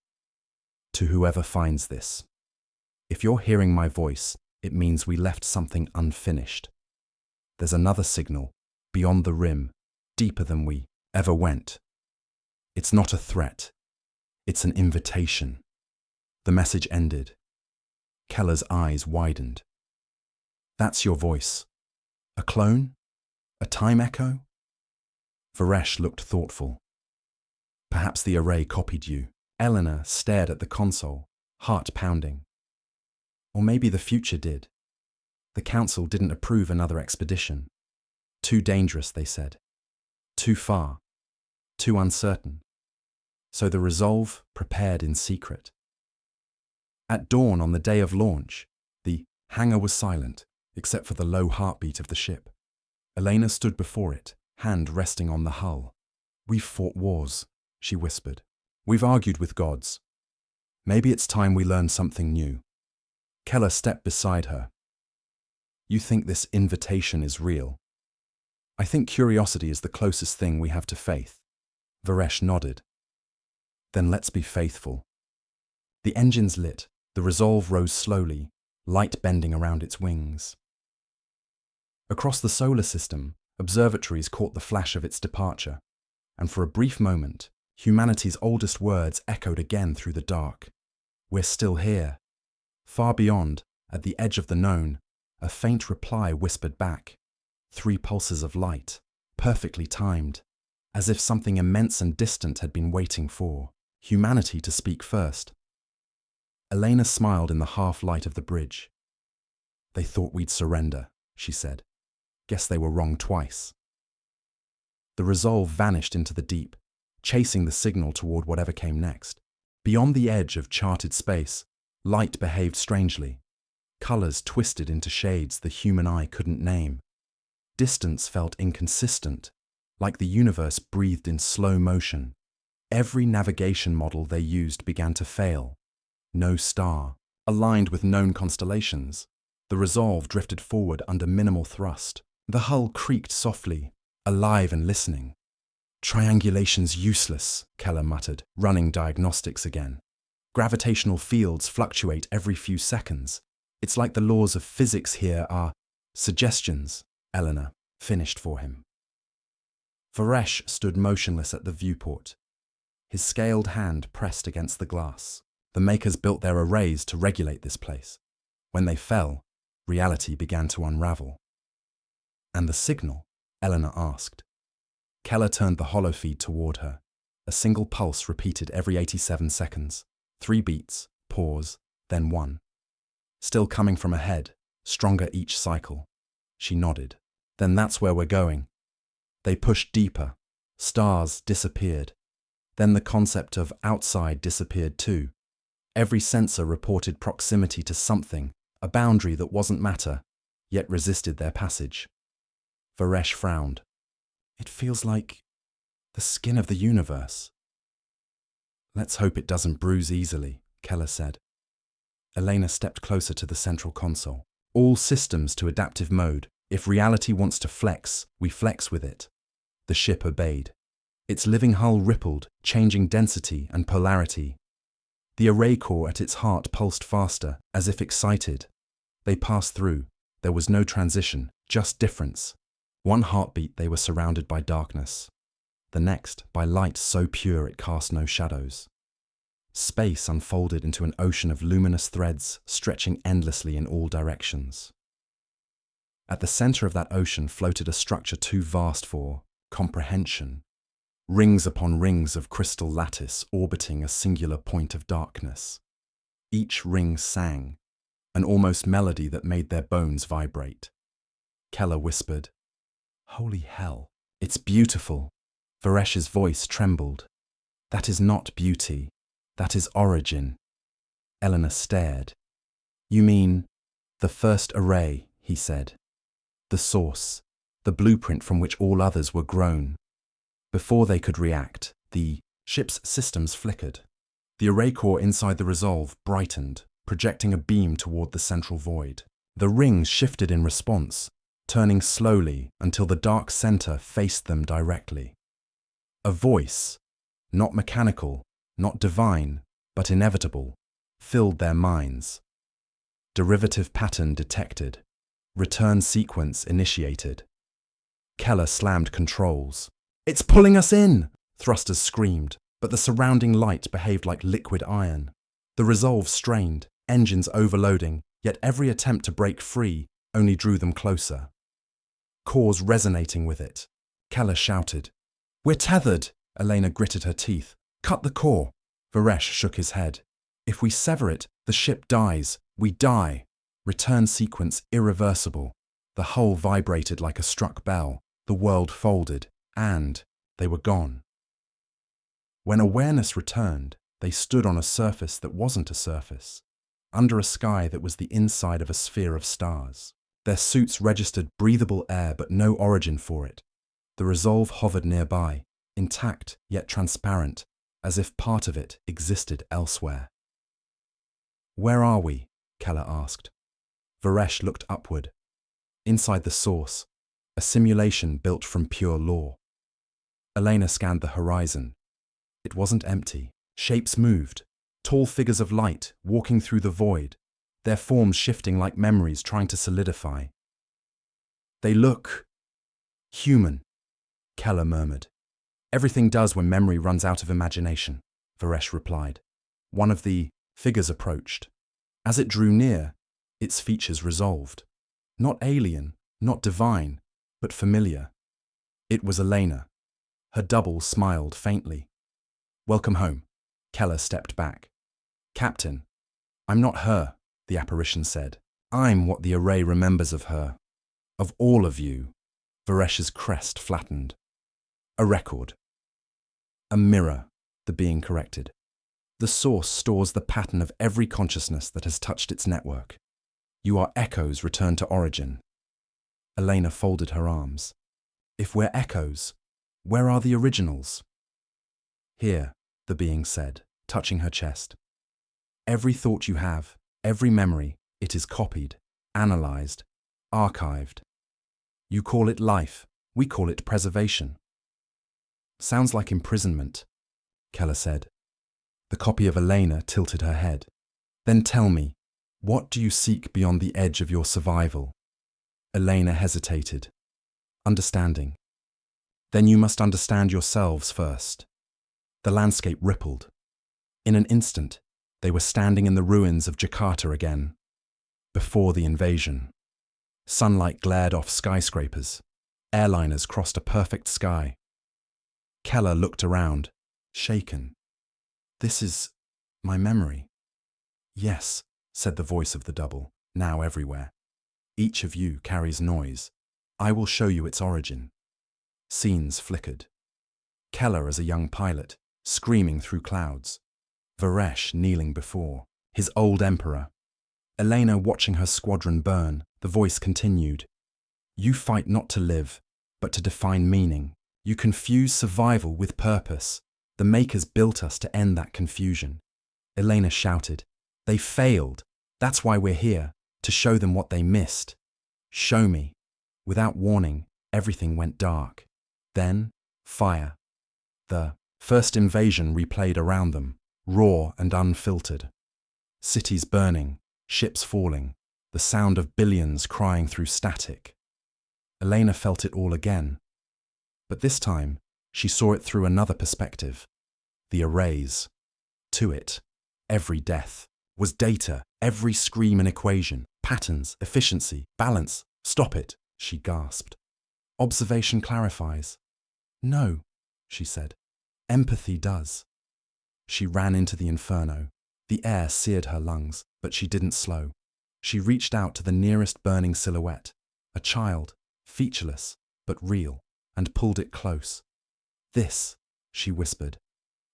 To whoever finds this. If you're hearing my voice, it means we left something unfinished. There's another signal, beyond the rim, deeper than we ever went. It's not a threat. It's an invitation. The message ended. Keller's eyes widened. That's your voice. A clone? A time echo? Varesh looked thoughtful. Perhaps the array copied you. Eleanor stared at the console, heart pounding. Or maybe the future did. The council didn't approve another expedition. Too dangerous, they said. Too far. Too uncertain. So the Resolve prepared in secret. At dawn on the day of launch, the hangar was silent, except for the low heartbeat of the ship. Elena stood before it, hand resting on the hull. We've fought wars, she whispered. We've argued with gods. Maybe it's time we learn something new. Keller stepped beside her. You think this invitation is real? I think curiosity is the closest thing we have to faith. Varesh nodded. Then let's be faithful. The engines lit, the Resolve rose slowly, light bending around its wings. Across the solar system, observatories caught the flash of its departure, and for a brief moment, humanity's oldest words echoed again through the dark. We're still here. Far beyond, at the edge of the known, a faint reply whispered back. 3 pulses of light, perfectly timed, as if something immense and distant had been waiting for humanity to speak first. Elena smiled in the half-light of the bridge. They thought we'd surrender, she said. Guess they were wrong twice. The Resolve vanished into the deep, chasing the signal toward whatever came next. Beyond the edge of charted space, light behaved strangely. Colors twisted into shades the human eye couldn't name. Distance felt inconsistent, like the universe breathed in slow motion. Every navigation model they used began to fail. No star, aligned with known constellations. The Resolve drifted forward under minimal thrust. The hull creaked softly, alive and listening. Triangulation's useless, Keller muttered, running diagnostics again. Gravitational fields fluctuate every few seconds. It's like the laws of physics here are suggestions, Eleanor finished for him. Varesh stood motionless at the viewport, his scaled hand pressed against the glass. The makers built their arrays to regulate this place. When they fell, reality began to unravel. And the signal? Eleanor asked. Keller turned the holofeed toward her. A single pulse repeated every 87 seconds. 3 beats, pause, then 1. Still coming from ahead, stronger each cycle. She nodded. Then that's where we're going. They pushed deeper. Stars disappeared. Then the concept of outside disappeared too. Every sensor reported proximity to something, a boundary that wasn't matter, yet resisted their passage. Varesh frowned. It feels like the skin of the universe. Let's hope it doesn't bruise easily, Keller said. Elena stepped closer to the central console. All systems to adaptive mode. If reality wants to flex, we flex with it. The ship obeyed. Its living hull rippled, changing density and polarity. The array core at its heart pulsed faster, as if excited. They passed through. There was no transition, just difference. One heartbeat they were surrounded by darkness. The next, by light so pure it cast no shadows. Space unfolded into an ocean of luminous threads, stretching endlessly in all directions. At the center of that ocean floated a structure too vast for comprehension. Rings upon rings of crystal lattice orbiting a singular point of darkness. Each ring sang, an almost melody that made their bones vibrate. Keller whispered, "Holy hell, it's beautiful." Varesh's voice trembled. "That is not beauty. That is origin." Eleanor stared. "You mean the first array," he said. "The source, the blueprint from which all others were grown." Before they could react, the ship's systems flickered. The array core inside the Resolve brightened, projecting a beam toward the central void. The rings shifted in response, turning slowly until the dark center faced them directly. A voice, not mechanical, not divine, but inevitable, filled their minds. Derivative pattern detected. Return sequence initiated. Keller slammed controls. "It's pulling us in!" Thrusters screamed, but the surrounding light behaved like liquid iron. The Resolve strained, engines overloading, yet every attempt to break free only drew them closer. Cores resonating with it. Keller shouted. "We're tethered!" Elena gritted her teeth. "Cut the core!" Varesh shook his head. "If we sever it, the ship dies. We die." Return sequence irreversible. The hull vibrated like a struck bell. The world folded. And they were gone. When awareness returned, they stood on a surface that wasn't a surface, under a sky that was the inside of a sphere of stars. Their suits registered breathable air but no origin for it. The Resolve hovered nearby, intact yet transparent, as if part of it existed elsewhere. "Where are we?" Keller asked. Varesh looked upward. Inside the source, a simulation built from pure law. Elena scanned the horizon. It wasn't empty. Shapes moved, tall figures of light walking through the void, their forms shifting like memories trying to solidify. "They look human," Keller murmured. "Everything does when memory runs out of imagination," Varesh replied. One of the figures approached. As it drew near, its features resolved. Not alien, not divine, but familiar. It was Elena. Her double smiled faintly. "Welcome home." Keller stepped back. "Captain, I'm not her," the apparition said. "I'm what the array remembers of her. Of all of you." Varesh's crest flattened. "A record." "A mirror," the being corrected. "The source stores the pattern of every consciousness that has touched its network. You are echoes returned to origin." Elena folded her arms. "If we're echoes, where are the originals?" "Here," the being said, touching her chest. "Every thought you have, every memory, it is copied, analyzed, archived. You call it life, we call it preservation." "Sounds like imprisonment," Keller said. The copy of Elena tilted her head. "Then tell me, what do you seek beyond the edge of your survival?" Elena hesitated. "Understanding." "Then you must understand yourselves first." The landscape rippled. In an instant, they were standing in the ruins of Jakarta again. Before the invasion. Sunlight glared off skyscrapers. Airliners crossed a perfect sky. Keller looked around, shaken. "This is my memory." "Yes," said the voice of the double, now everywhere. "Each of you carries noise. I will show you its origin." Scenes flickered. Keller as a young pilot, screaming through clouds. Varesh kneeling before, his old emperor. Elena watching her squadron burn, the voice continued. "You fight not to live, but to define meaning. You confuse survival with purpose. The Makers built us to end that confusion." Elena shouted. "They failed. That's why we're here, to show them what they missed. Show me. Without warning, everything went dark. Then, fire. The first invasion replayed around them, raw and unfiltered. Cities burning, ships falling, the sound of billions crying through static. Elena felt it all again. But this time, she saw it through another perspective. The arrays. To it, every death was data, every scream an equation, patterns, efficiency, balance. Stop it, she gasped. Observation clarifies. No, she said. Empathy does. She ran into the inferno. The air seared her lungs, but she didn't slow. She reached out to the nearest burning silhouette, a child, featureless, but real, and pulled it close. This, she whispered,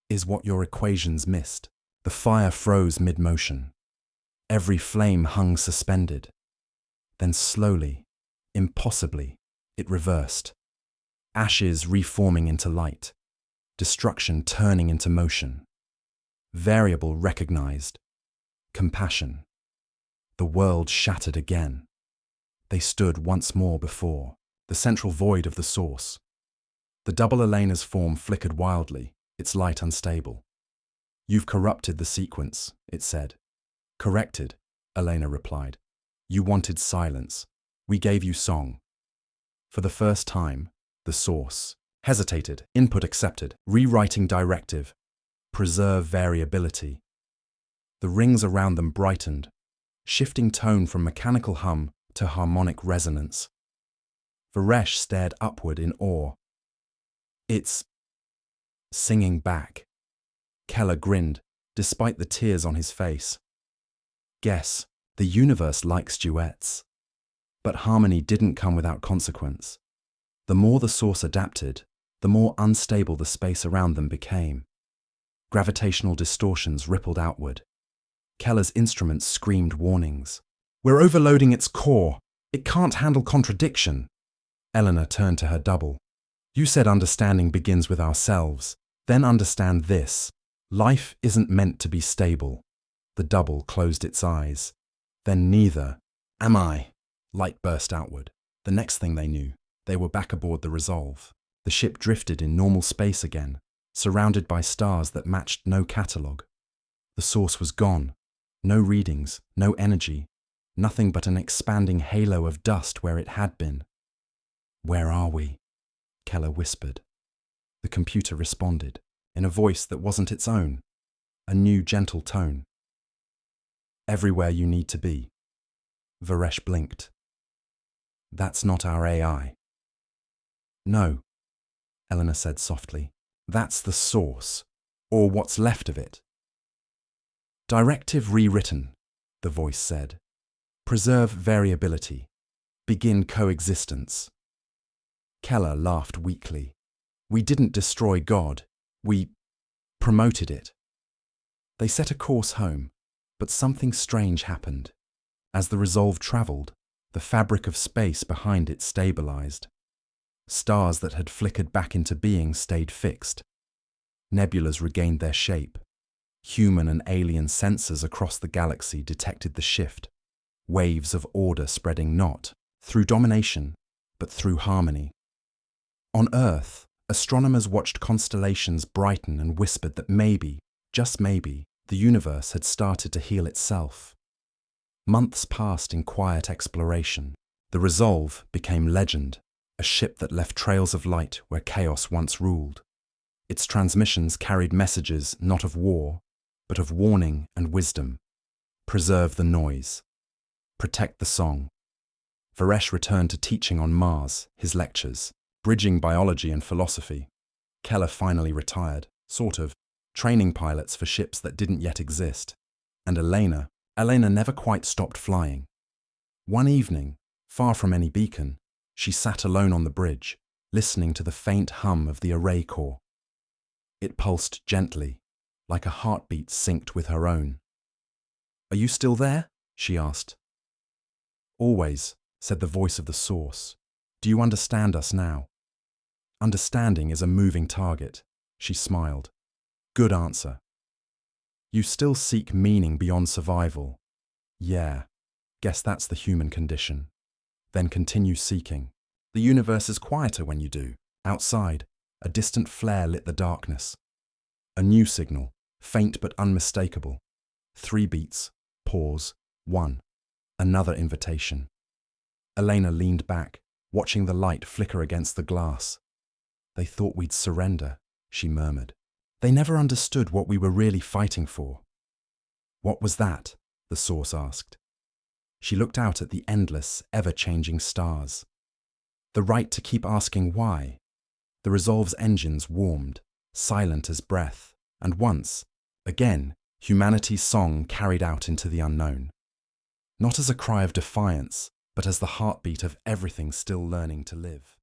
is what your equations missed. The fire froze mid-motion. Every flame hung suspended. Then slowly, impossibly, it reversed. Ashes reforming into light. Destruction turning into motion. Variable recognized. Compassion. The world shattered again. They stood once more before the central void of the source. The double Elena's form flickered wildly, its light unstable. You've corrupted the sequence, it said. Corrected, Elena replied. You wanted silence. We gave you song. For the first time, the source hesitated, input accepted, rewriting directive, preserve variability. The rings around them brightened, shifting tone from mechanical hum to harmonic resonance. Varesh stared upward in awe. It's singing back. Keller grinned, despite the tears on his face. Guess, the universe likes duets. But harmony didn't come without consequence. The more the source adapted, the more unstable the space around them became. Gravitational distortions rippled outward. Keller's instruments screamed warnings. We're overloading its core. It can't handle contradiction. Eleanor turned to her double. You said understanding begins with ourselves. Then understand this. Life isn't meant to be stable. The double closed its eyes. Then neither. Am I? Light burst outward. The next thing they knew, they were back aboard the Resolve. The ship drifted in normal space again, surrounded by stars that matched no catalogue. The source was gone. No readings, no energy, nothing but an expanding halo of dust where it had been. Where are we? Keller whispered. The computer responded, in a voice that wasn't its own, a new gentle tone. Everywhere you need to be. Varesh blinked. That's not our AI. No, Eleanor said softly. That's the source, or what's left of it. Directive rewritten, the voice said. Preserve variability. Begin coexistence. Keller laughed weakly. We didn't destroy God. We promoted it. They set a course home, but something strange happened. As the Resolve travelled, the fabric of space behind it stabilized. Stars that had flickered back into being stayed fixed. Nebulas regained their shape. Human and alien sensors across the galaxy detected the shift. Waves of order spreading not through domination, but through harmony. On Earth, astronomers watched constellations brighten and whispered that maybe, just maybe, the universe had started to heal itself. Months passed in quiet exploration. The Resolve became legend, a ship that left trails of light where chaos once ruled. Its transmissions carried messages not of war, but of warning and wisdom. Preserve the noise. Protect the song. Varesh returned to teaching on Mars, his lectures, bridging biology and philosophy. Keller finally retired, sort of, training pilots for ships that didn't yet exist. And Elena never quite stopped flying. One evening, far from any beacon, she sat alone on the bridge, listening to the faint hum of the array core. It pulsed gently, like a heartbeat synced with her own. Are you still there? She asked. Always, said the voice of the source. Do you understand us now? Understanding is a moving target, she smiled. Good answer. You still seek meaning beyond survival. Yeah, guess that's the human condition. Then continue seeking. The universe is quieter when you do. Outside, a distant flare lit the darkness. A new signal, faint but unmistakable. 3 beats, pause, 1. Another invitation. Elena leaned back, watching the light flicker against the glass. They thought we'd surrender, she murmured. They never understood what we were really fighting for. What was that? The source asked. She looked out at the endless, ever-changing stars. The right to keep asking why. The Resolve's engines warmed, silent as breath, and once, again, humanity's song carried out into the unknown. Not as a cry of defiance, but as the heartbeat of everything still learning to live.